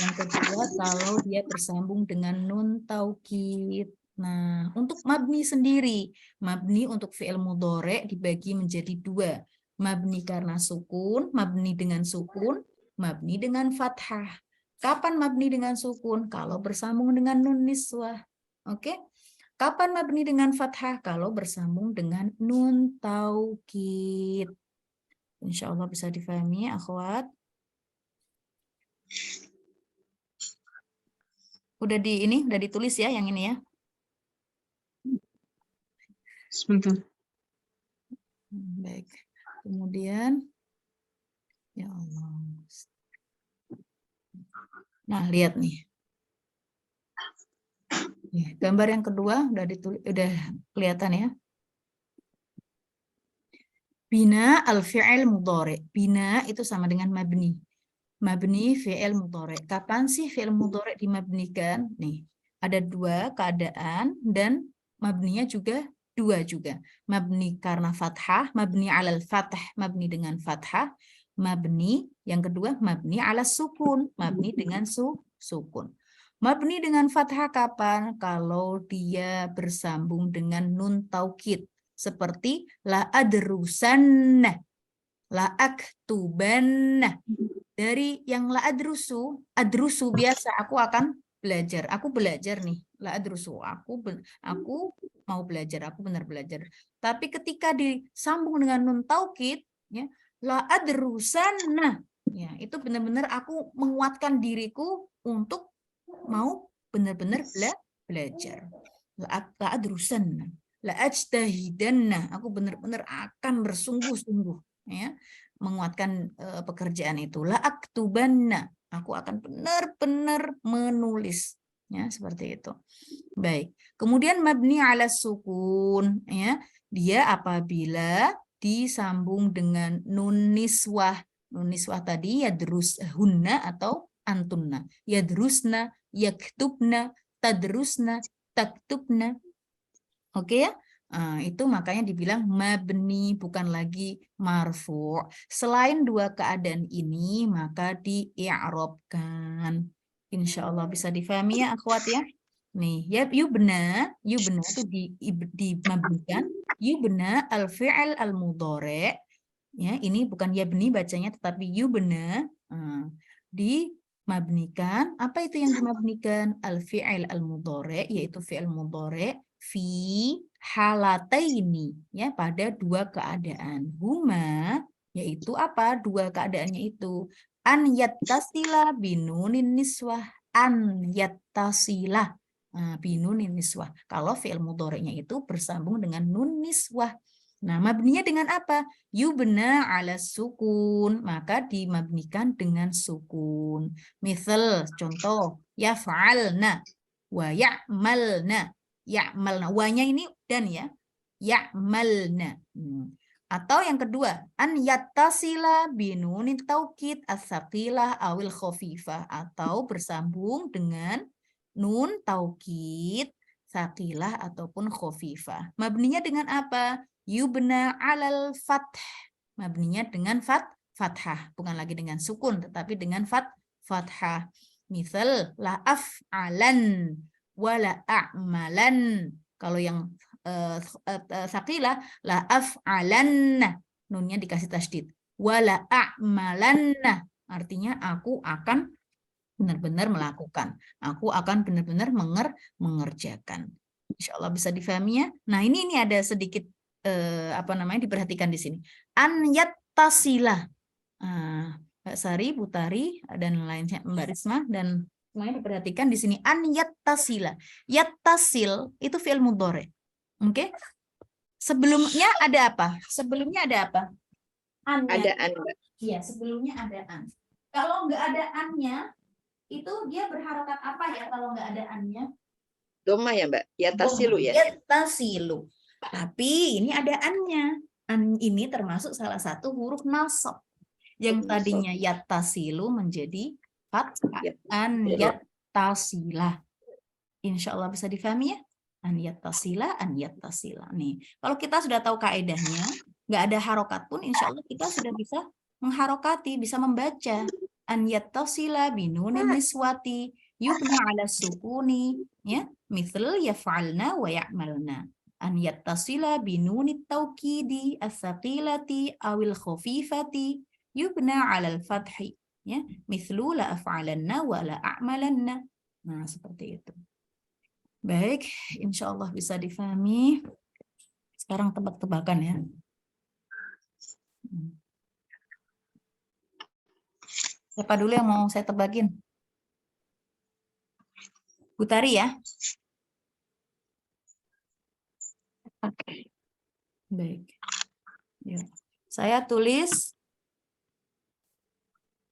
Yang kedua kalau dia tersambung dengan nun taukid. Nah, untuk mabni sendiri, mabni untuk fi'il mudhari dibagi menjadi dua. Mabni karena sukun, mabni dengan sukun, mabni dengan fathah. Kapan mabni dengan sukun? Kalau bersambung dengan nun niswah. Oke? Kapan mabni dengan fathah? Kalau bersambung dengan nun taukid. Insya Allah bisa difahami, akhwat. Udah ditulis ya yang ini ya. Sebentar. Baik. Kemudian ya Allah. Nah, lihat nih. Gambar yang kedua udah kelihatan ya. Bina al-fi'il mudhari. Bina itu sama dengan mabni. Mabni fi'il mudhari. Kapan sih fi'il mudhari dimabnikan? Nih, ada dua keadaan dan mabninya juga dua juga. Mabni karena fathah, mabni alal fathah, mabni dengan fathah, mabni yang kedua mabni ala sukun, mabni dengan sukun. Mabni dengan fathah kapan? Kalau dia bersambung dengan nun taukid. Seperti la adrusanna, la aktubanna. Dari yang la adrusu biasa aku akan belajar. Aku belajar nih, la adrusu. Aku mau belajar, aku benar belajar. Tapi ketika disambung dengan nun taukid, ya, la adrusanna, ya, itu benar-benar aku menguatkan diriku untuk mau benar-benar belajar. La adrusanna, la ajtahidanna, aku benar-benar akan bersungguh-sungguh, ya, menguatkan pekerjaan itu. La aktubanna, aku akan benar-benar menulis, ya, seperti itu. Baik. Kemudian mabni ala sukun, ya, dia apabila disambung dengan nun niswah. Nun niswah tadi yadrushunna atau antunna. Yadrusna, yaktubna, tadrusna, taktubna. Oke ya? Nah, itu makanya dibilang mabni, bukan lagi marfu'. Selain dua keadaan ini, maka di-i'rabkan. Insya Allah bisa difahami ya, akhwat ya. Nih, ya yubna itu dimabnikan. Yubna al-fi'al al-mudhari'. Ya, ini bukan yabni bacanya, tetapi yubna. Dimabnikan. Apa itu yang dimabnikan? Al-fi'al al-mudhari', yaitu fi'al mudhari' fi halataini, ya, pada dua keadaan. Huma, yaitu apa? Dua keadaannya itu an yattasila binunin niswah, an yattasila binunin niswah. Kalau fi'il mudhari'nya itu bersambung dengan nun niswah. Nah, mabninya dengan apa? Yubna ala sukun, maka dimabnikan dengan sukun. Misal, contoh, yaf'alna wa ya'malna. Ya'malna, wanya ini dan ya, ya'malna. Atau yang kedua, an yattasila binunin taukid as-saqilah awil khafifah, atau bersambung dengan nun taukid saqilah ataupun khafifah. Mabninya dengan apa? Yubna alal fath. Mabninya dengan fathah, bukan lagi dengan sukun tetapi dengan fathah. Misal la af'alan wala a'malan. Kalau yang saqilah la af'alanna, nunnya dikasih tasydid. Wala a'malanna, artinya aku akan benar-benar melakukan. Aku akan benar-benar mengerjakan. Insya Allah bisa difahami ya. Nah, ini ada sedikit diperhatikan di sini. An yattasila. Mbak Sari, Butari, dan lainnya, Mbak Risma, dan semuanya diperhatikan di sini. An yattasila. Yattasil itu fi'il mudhari. Oke? Sebelumnya ada apa? Sebelumnya ada apa? An-nya. Ada an, Mbak. Iya, sebelumnya ada an. Kalau nggak ada an-nya, itu dia berharokat apa ya kalau nggak ada an-nya? Doma ya, Mbak? Yatasilu ya? Yatasilu. Tapi ini ada an-nya. An ini termasuk salah satu huruf nasab. Yang tadinya yattasilu menjadi fathah. An yattasilah. Insya Allah bisa difahami ya? An yattasila, an yattasila. Nih, kalau kita sudah tahu kaedahnya, nggak ada harokat pun, insya Allah kita sudah bisa mengharokati, bisa membaca. An yattasila binunin niswati, yubna ala sukuni, ya, mithl yaf'alna wa ya'malna. An yattasila binunit taukidi, as-saqilati, awil khafifati, yubna ala al-fathi, ya, mithlu la af'alanna wa la a'malanna. Nah, seperti itu. Baik, insya Allah bisa difahami. Sekarang tebak-tebakan ya. Siapa dulu yang mau saya tebakin? Butari ya. Oke. Baik. Ya. Saya tulis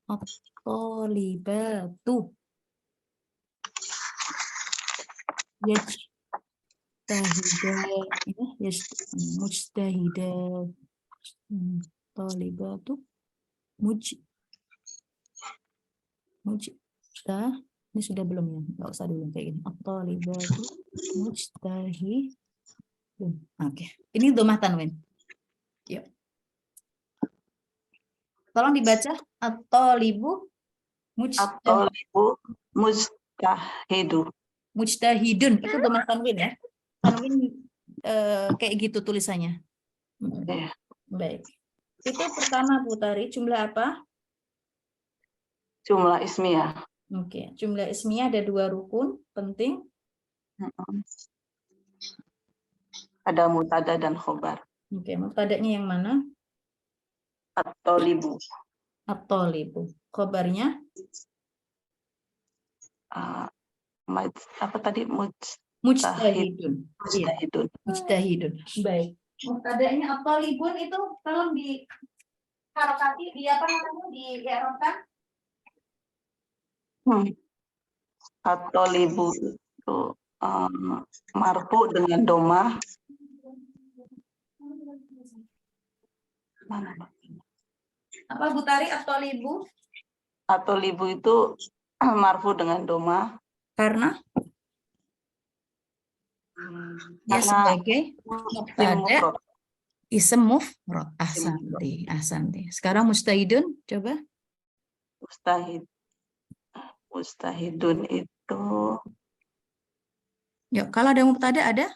at-talibatu mujtahidat, Tolibatu mujtah. Ini sudah belum ya? Nggak usah dulu kayak gini. At-tolibatu mujtahidun. Oke. Ini domah tanwin. Yuk. Tolong dibaca. At-tolibu At-talibu mujtahidu. mujtahidun. Itu domah tanwin ya. Tanwin kayak gitu tulisannya. Ya. Baik. Itu pertama Bu Tari, jumlah apa? Jumlah ismiyah. Oke, jumlah ismiyah ada 2 rukun penting. Ada mutada dan khobar. Oke, mubtada'nya yang mana? At-talibu. At-tolibu. Khobarnya Apa tadi? mujtahidun. Iya, Mujtahidun. mujtahidun. Baik. Mubtada'nya at-tolibun itu tolong di harokati, di apa namanya? Di i'rabkan. At-talibu itu marfu dengan domah. Mana? Apa Bu Tari at-tolibu? At-talibu itu marfu dengan domah. Karena dia Karena sebagai mubtada mufrad. ism mufrad. Ahsanti. Sekarang mujtahidun, coba. Mujtahidun itu, Yuk, kalau ada mubtada ada?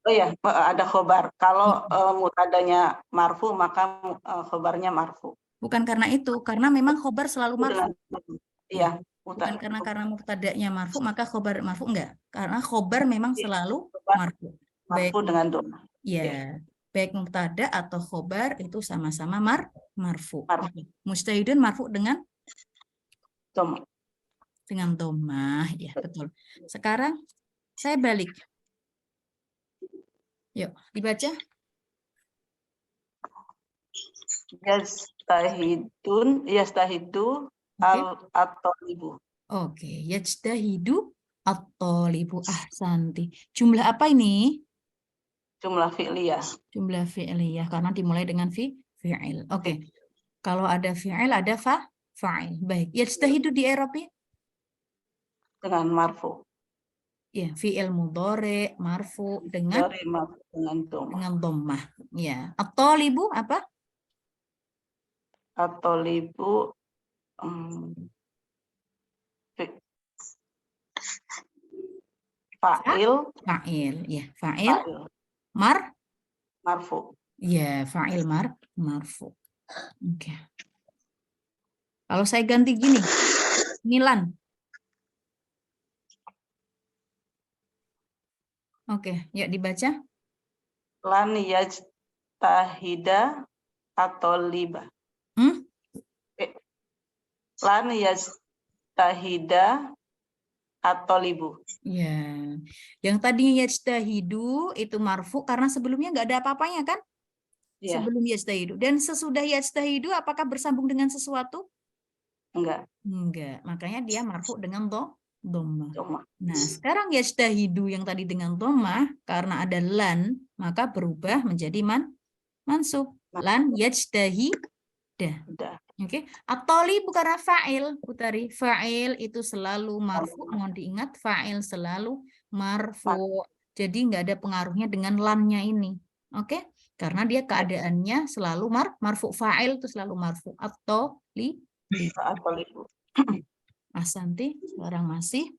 oh ya, ada khobar. Kalau mutadanya marfu, maka khobarnya marfu. Bukan karena itu, karena memang khobar selalu marfu. Iya, Bukan karena mubtada'nya marfu, maka khobar marfu enggak. Karena khobar memang selalu marfu. Baik, marfu dengan domah. ya. Baik mubtada atau khobar itu sama-sama marfu. Marfu. Mujtahidun marfu dengan Domah. dhammah, ya betul. Sekarang saya balik. Yuk, dibaca. Yastahidu at-talibu. Oke, yajtahidu at-talibu. Ahsanti. Jumlah apa ini? Jumlah fi'liyah. Jumlah fi'liyah karena dimulai dengan fi'il. Oke. Kalau ada fi'il ada fa'il. Baik. Yajtahidu di Eropa? Dengan marfu. Ya, fi'il mudhari marfu dengan Dari marfu dengan domah. dhammah. Ya. At-talibu apa? At-talibu fa'il. Fa'il. Ya, fa'il Marfu. ya, fa'il marfu. Oke. Kalau saya ganti gini. Milan. Oke, yuk dibaca. Lan yajtahida at-taliba. Lan yajtahida at-talibu. Ya, yang tadinya yajtahidu itu marfu karena sebelumnya nggak ada apa-apanya kan? Ya, Sebelum yajtahidu. Dan sesudah yajtahidu apakah bersambung dengan sesuatu? enggak. Enggak. Makanya dia marfu dengan dhammah. Domah. Nah, sekarang yajtahidu yang tadi dengan dhammah karena ada lan, maka berubah menjadi mansub. Lan yajtahidah. Udah. Oke, at-talibu karena fa'il, Putari. Fa'il itu selalu marfu, mohon diingat fa'il selalu marfu. Jadi nggak ada pengaruhnya dengan lannya ini. Oke? Karena dia keadaannya selalu marfu, fa'il itu selalu marfu. At-talibu. Ahsanti, sekarang masih.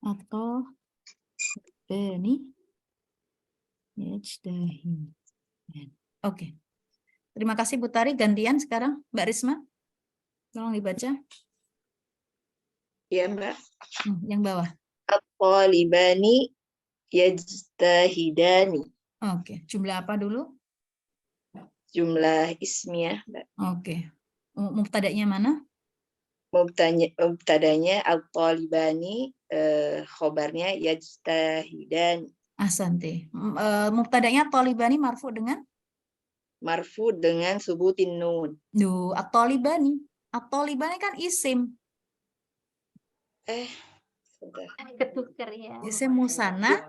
Atau ini yajtahidan. Oke. Terima kasih Bu Tari. Gantian sekarang Mbak Risma. Tolong dibaca. Iya, Mbak. Yang bawah. At-talibani yajtahidani. Oke. Jumlah apa dulu? Jumlah ismiyah, Mbak. Oke. Mubtada'nya mana? Mubtadanya at-talibani, khobarnya yajtahidani. Ahsanti. Mubtada'nya Tolibani marfu dengan? Marfu dengan subutin nun. At-Tolibani. At-Tolibani kan isim. Sebentar. Ketuker ya. Isim musanna,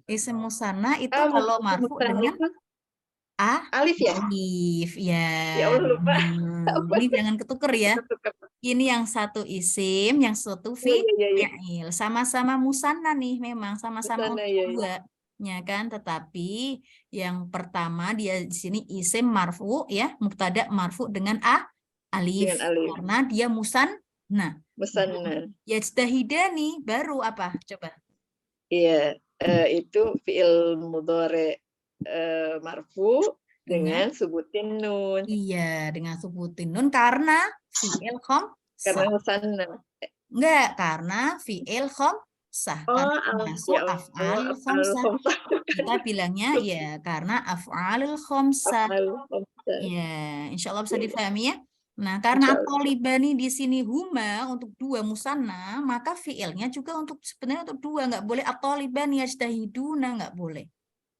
isim musanna itu kalau marfu dengan Alif ya? alif. Ya. Ya Allah, lupa. Ini jangan ketuker ya. Ini yang satu isim, yang satu Iya. fi'il. Sama-sama musanna nih memang, sama-sama Musanna, untuk iya. dua. Ya kan, tetapi yang pertama dia di sini isim marfu ya, mubtada marfu dengan alif. Dengan alif. Karena dia musanna. Musanna. Yajtahidani baru apa? Coba. Iya, itu fi'il mudhari marfu dengan subutin nun. Iya, dengan subutin nun karena fi'il Karena khamsah. musanna. Enggak, karena fi'il khamsah. Karena masuk ya Allah, af'alul af'al khamsah. khamsah. Kita bilangnya ya karena af'alul khamsah. Af'al khamsah. Ya, insya Allah bisa difahami ya. Nah, karena Insya Allah. at-thalibani di sini huma untuk dua musanna, maka fi'ilnya juga untuk sebenarnya untuk dua, nggak boleh at-thalibani yajtahiduna, nggak boleh.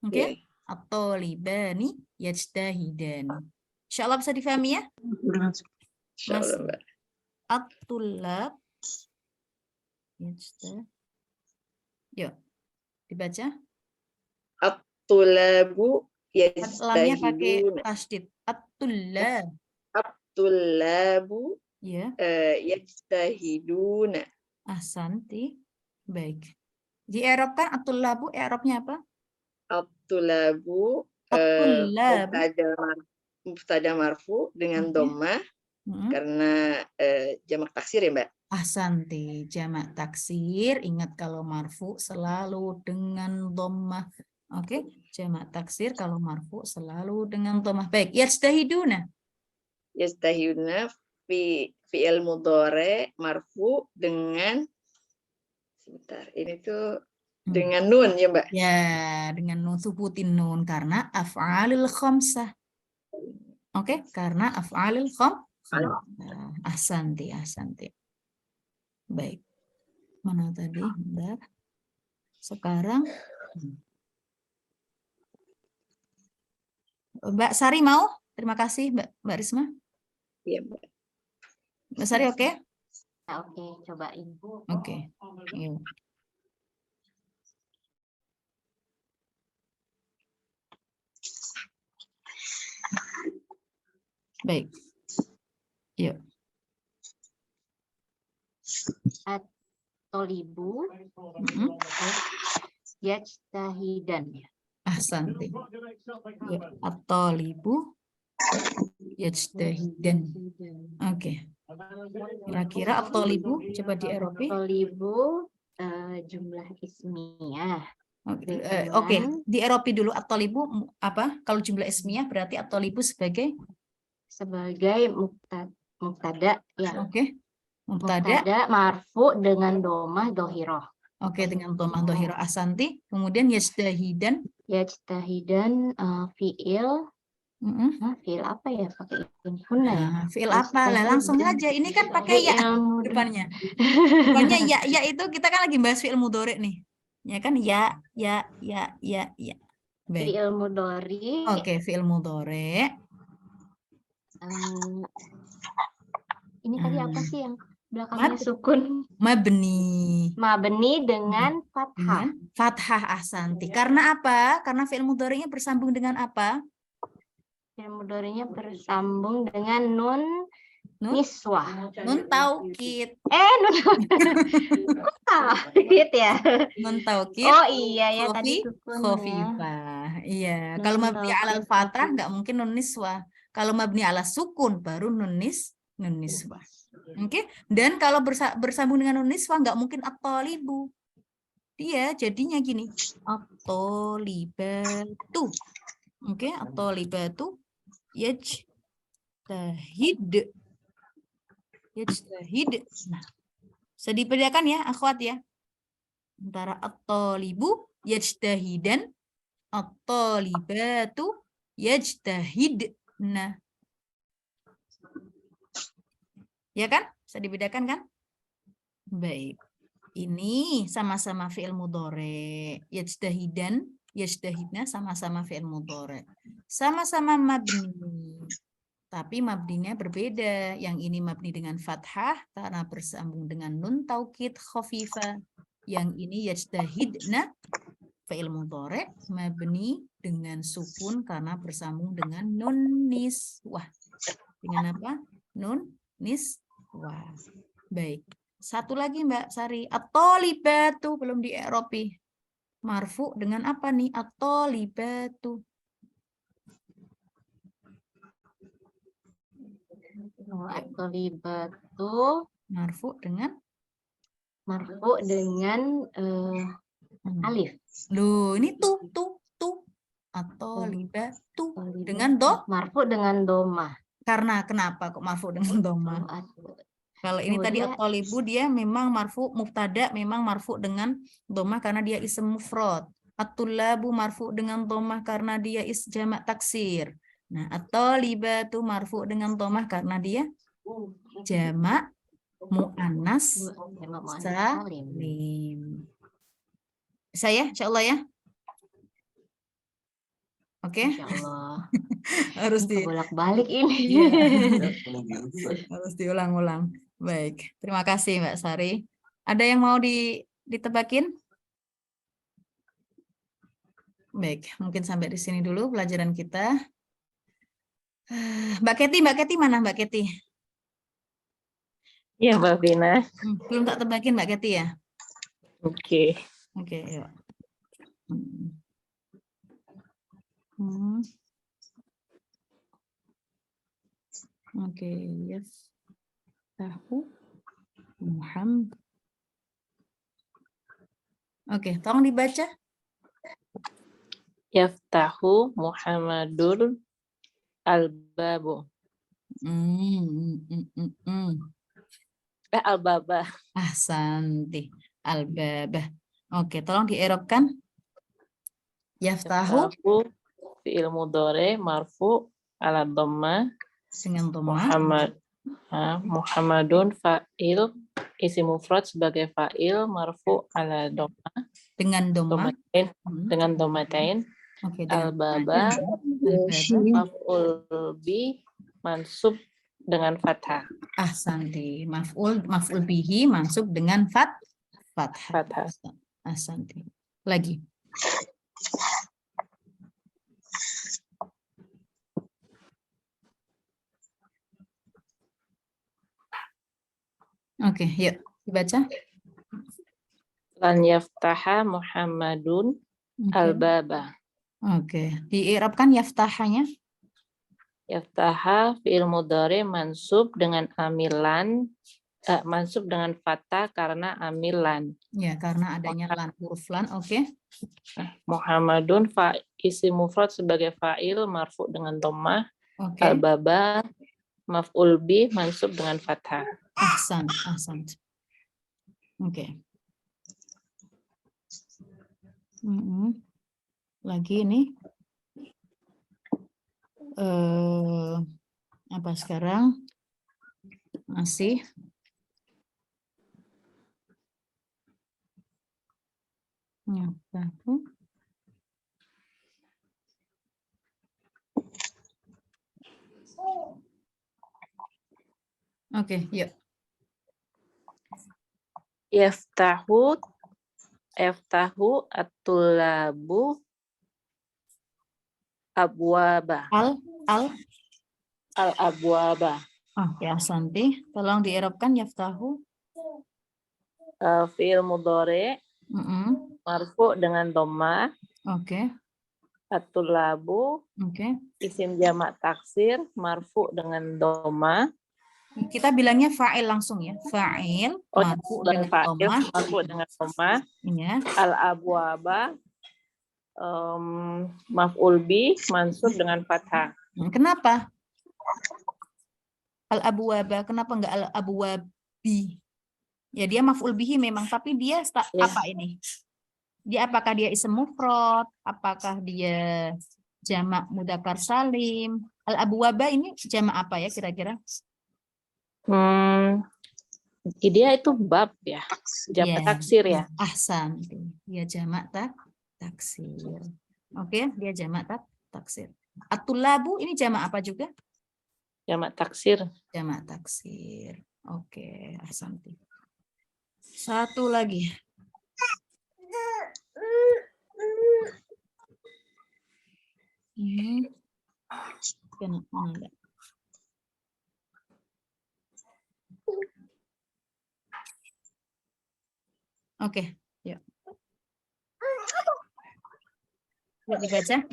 Oke? Iya. At-thalibani yajtahidani. Insya Allah bisa difahami ya? Insya Allah, Mas- Mbak. At-tulab yuk dibaca. At-tulabu Lamnya pakai yajtahiduna. tasdid. At-tulab. At-tulabu Ya, yajtahiduna. ahsanti. Baik. Di Arab kan at-tulabu, Arabnya apa? At-tulabu At-tulabu. mubtada marfu dengan Oke. dhammah karena jamak taksir ya, Mbak. Ahsanti, jamak taksir. Ingat kalau marfu selalu dengan dhammah. Oke, jamak taksir kalau marfu selalu dengan dhammah. Baik, yajtahiduna. Yajtahiduna fi'il mudhari marfu dengan sebentar. Ini tuh dengan nun ya, Mbak. Ya, dengan nun subutin nun karena af'alul khamsah. Oke, karena af'alul khamsah. Ahsanti, ahsanti. Baik. Mana tadi? Bentar. Sekarang Mbak Sari mau? Terima kasih Mbak Risma. Iya, Mbak. Mbak Sari oke? Oke, cobain. Oke. Yuk. Baik. Yuk. At-tholibu Mm-mm. yajtahidan. Ahsanti. Yuk. At-thalibu yajtahidan. Oke. Kira-kira at-thalibu coba di Eropa. Tholibu jumlah ismiyah. Oke, di Eropa dulu at-thalibu apa? Kalau jumlah ismiyah berarti at-thalibu sebagai Mubtada ya. oke. Mubtada. Mubtada marfu dengan domah dohiroh. Oke, dengan dhammah dhahirah ahsanti. Kemudian yajtahidan. Yajtahidan fi'il. Fi'il apa ya? Pakai infuna ya? Fi'il apa? Lah langsung aja. Ini kan pakai ya depannya. Depannya ya itu kita kan lagi bahas fi'il mudhari nih. Ya kan ya. Baik. Fi'il mudhari. Oke, fi'il mudhari. Ini tadi apa sih yang belakangnya sukun? Mabni. Mabni dengan fathah. Fathah ahsanti. Karena apa? Karena fi'il mudhari'nya bersambung dengan apa? Fi'il mudhari'nya bersambung dengan nun niswah. Nun taukid. Nun taukid ya. Nun taukid. Oh iya ya tadi sukunnya. Khafifah. Iya. Nun Kalau mabni taukid alal fathah khafifah. nggak mungkin nun niswah. Kalau mabni ala sukun baru nun niswah. Oke. Dan kalau bersambung dengan nun niswah nggak mungkin at-thalibu. Dia jadinya gini. At-thalibatu. Oke, at-thalibatu yajtahid. Yajtahid. Nah, bisa dibedakan ya, akhwat ya. Antara at-thalibu yajtahidan, at-thalibatu yajtahid. Nah. Ya kan? Bisa dibedakan kan? Baik. Ini sama-sama fi'il mudhari. Yajtahidan, yajtahidna sama-sama fi'il mudhari. Sama-sama mabni. Tapi mabninya berbeda. Yang ini mabni dengan fathah karena bersambung dengan nun taukid khafifah. Yang ini yajtahidna fi'il mudhari' mabni dengan sukun karena bersambung dengan nun niswah. Dengan apa? Nun niswah. Baik. Satu lagi Mbak Sari. At-thalibatu belum di-i'rabi. Marfu dengan apa nih? At-thalibatu. At-thalibatu Marfu dengan marfu dengan alif. Loh, ini tuh. At-thalibatu dengan Marfu dengan domah. karena kenapa kok marfu dengan dhamma? Kalau ini tadi Kemudian- at-thalibu dia memang marfu mubtada memang marfu dengan dhammah karena dia ism mufrad. At-tullabu marfu dengan dhammah karena dia jamak taksir. Nah, at-thalibatu marfu dengan dhammah karena dia jamak muannas Jamak muannas salim. salim. Bisa ya, insyaallah ya. Oke, Insyaallah. harus di Bolak-balik ini. Iya. Harus diulang-ulang. Baik, terima kasih Mbak Sari. Ada yang mau ditebakin? Baik, mungkin sampai di sini dulu pelajaran kita. Mbak Keti mana Mbak Keti? Ya, Mbak Vina. Belum tak tebakin Mbak Keti ya? Oke. Oke, yuk. Oke, yes. Tahu Muhammad. Oke, tolong dibaca. Yaftahu Muhammadul al-babu. Al-baba. Ahsanti. Al-babah. Oke, tolong dierobkan. Yaftahu Fi'il mudhari marfu ala dhamma. dengan dhammah. Muhammadun fa'il isim mufrad sebagai fa'il marfu ala dhamma. Dengan dhammah. Dengan dhammatain. Oke, dengan Al-baba al-babah. maf'ul bi mansub dengan fathah. Ahsanti. Maf'ul bihi mansub dengan fathah. Fathah. Ahsanti. Lagi. Oke, yuk dibaca. Lan yaftaha Muhammadun Oke. al-baba. Oke, diirabkan yaftahanya. Yaftaha fi'il mudhari mansub dengan amilan, mansub dengan fathah karena amilan. Ya, karena adanya lan huruf lan. Oke. Muhammadun isim mufrad sebagai fa'il marfu dengan dhammah. Oke. Al-baba maf'ul bi mansub dengan fathah. Ahsan. Oke. Lagi ini. Apa sekarang? Masih. Oke, yuk. Yaftahu at-tullabu abwaba. Al-abwaba. Ya, Santi. Tolong diirabkan yaftahu. Fi'il mudhari marfu dengan dhammah. Oke. At-tullabu Oke. isim jamak taksir marfu dengan dhammah. Kita bilangnya fa'il langsung ya. Fa'il marfu dengan dhammah. Marfu dengan dhammah. Ya. Al-abwaba maf'ul bi mansub dengan fathah. Kenapa? Al-abwaba, kenapa enggak al-abwabi? Ya dia maf'ul bihi memang, tapi dia apa ini? Dia apakah dia ism mufrad? Apakah dia jamak mudzakkar salim? Al-abwaba ini jamak apa ya kira-kira? Dia itu bab ya, jamak taksir ya. Ahsan, dia jamak taksir. Oke, dia jamak taksir. At-tullabu ini jamak apa juga? Jamak taksir. Jamak taksir. Oke, ahsanti. Satu lagi. Ini kenapa enggak? Oke, yuk. Yuk dibaca.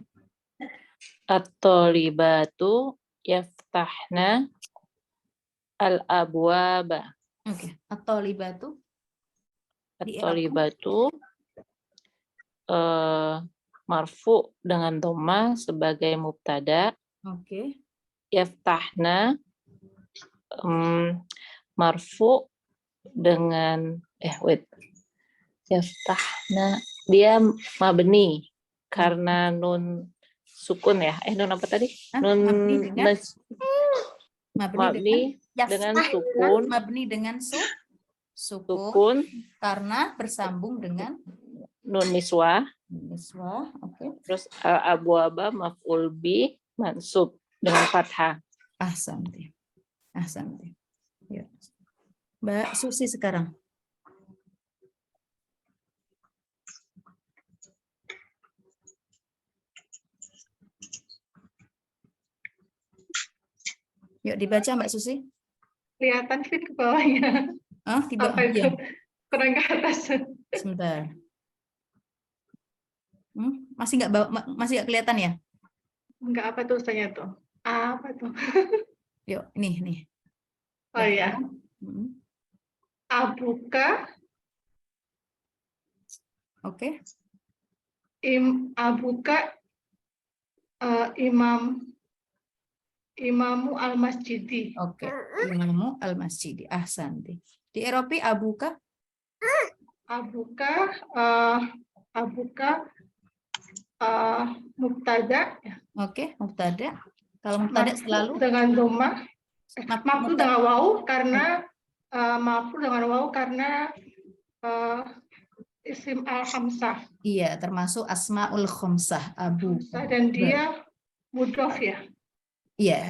At-thalibatu yaftahna al-abwaba. Oke, at-thalibatu At-thalibatu marfu dengan dhamma sebagai mubtada. Oke. Yaftahna marfu dengan yaftahna dia mabni karena nun sukun ya. Nun apa tadi? Hah? Nun Mabni dengan? mabni dengan sukun. Mabni dengan sukun Sukun karena bersambung dengan nun niswah. niswah. Oke. Terus abwaba maf'ul bi mansub dengan fathah. Ahsanti. Ahsanti. Ya. Mbak Susi sekarang. Yuk dibaca Mbak Susi. Kelihatan fit ke bawahnya. Oh, tidak. Apa itu? Iya. Kurang ke atas. Sebentar. Masih nggak kelihatan ya? Enggak, apa tulisannya tuh? Apa tuh? Yuk, nih. Oh ya. Abuka, Oke. abuka imamu al-masjidi. Oke. Imamu al-masjidi. Ahsanti. Di Eropa abuka? Abuka mubtada. Oke, mubtada. Kalau mubtada selalu dengan dhamma. Maf'ul dengan waw karena isim al-khamsah. Iya, termasuk asmaul khamsah abu. Dan dia mudhof ya. Iya,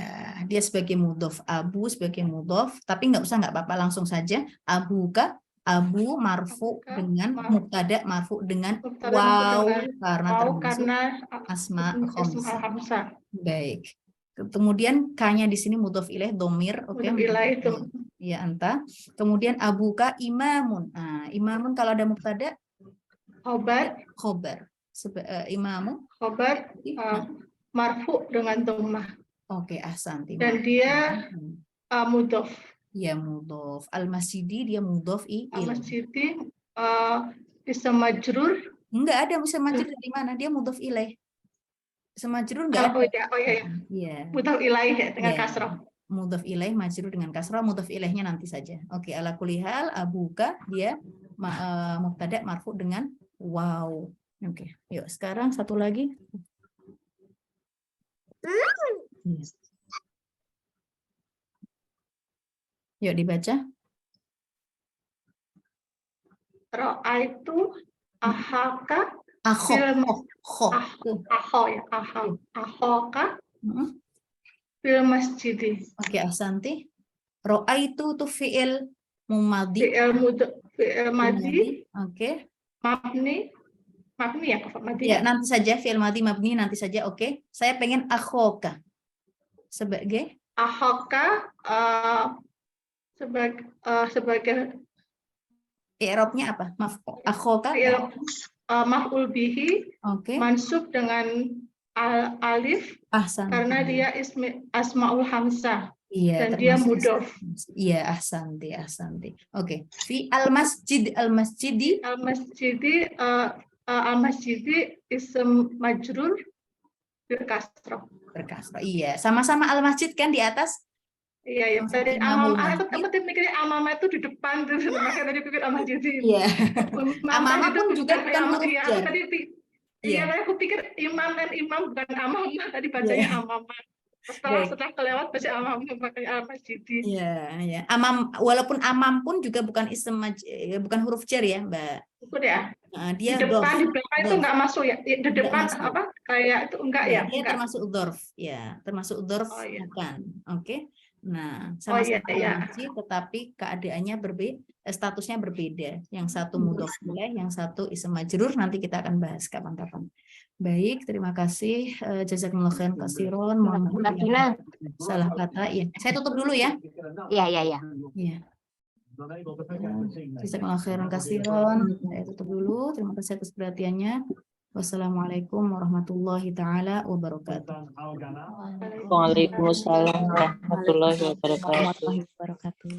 dia sebagai mudhof, abu sebagai mudhof, tapi nggak apa-apa, langsung saja abuka, abu marfu dengan mubtada marfu dengan waw karena termasuk asma khamsah. Baik. Kemudian k-nya di sini mudhof ilaih domir, oke. Mudhof ilaih itu. Ya, anta. Kemudian abuka imamun. Nah, imamun kalau ada mubtada khobar. Imamu khobar marfu dengan dhammah. Oke, ahsanti. Dan dia mudhof. Ya, mudhof. Al-masjidi dia mudhof Al-masjidi bisa majrur. Enggak ada bisa majrur dari mana? Dia mudhof ilaih. Semajrur enggak ada. Oh iya. Iya. Mudhof ilaih ya dengan Ya. kasrah. Mudhof ilaih majrur dengan kasrah, mudhof ilaihnya nanti saja. Oke, ala kulli hal abuka dia mubtada marfu dengan waw. Oke, yuk sekarang satu lagi. Yuk dibaca. Ra'aitu ahaka ahoka fil masjidi. Oke, ahsanti. Ra'aitu itu fi'il mumadi. Fi'il madi. Oke. Mabni ya, madi. Ya, nanti saja fi'il madi mabni nanti saja. Oke. Saya pengen akhoka. Sebagai ahoka sebagai i'rabnya apa? Akhoka. Maf'ul bihi. Oke. Mansub dengan alif. Ahsanti. Karena dia asmaul hamzah. Iya, dan dia mudhof. Iya, ahsanti. Oke. Fi al-masjidi al-masjidi ism majrur bil kasrah. Berkasrah. Iya, sama-sama al-masjid kan di atas? Iya, tadi aku mikirnya amama itu di depan tuh, makanya tadi pikir al-masjid. Iya. Amama pun juga bukan huruf jar. Iya, aku pikir imam bukan amama, tadi bacanya amama. Setelah kelewat baca amam pakai al-masjidi. Ya, ya. Amam, walaupun amam pun juga bukan bukan huruf jar ya, Mbak. Betul ya. Nah, Di dia depan, dorf. di belakang itu Dorf. nggak masuk ya. Di depan masuk. apa? Kayak itu enggak Ya, ya? dia Enggak. termasuk dorf, ya, termasuk dorf Oh, iya. bukan. Oke. Nah, Oh, iya, sama-sama iya. masjid, tetapi keadaannya berbeda, statusnya berbeda. Yang satu mudhof ilaih, yang satu ism majrur. Nanti kita akan bahas kapan-kapan. Baik, terima kasih. Jazakumullah khairan katsiran. Mohon maaf Mbak bila Gina. salah kata. Ya, saya tutup dulu ya. Iya, iya, iya. Ya. Jazakumullah khairan katsiran. Saya tutup dulu. Terima kasih atas perhatiannya. Wassalamualaikum warahmatullahi taala wabarakatuh. Waalaikumsalam warahmatullahi wabarakatuh. Warahmatullahi wabarakatuh.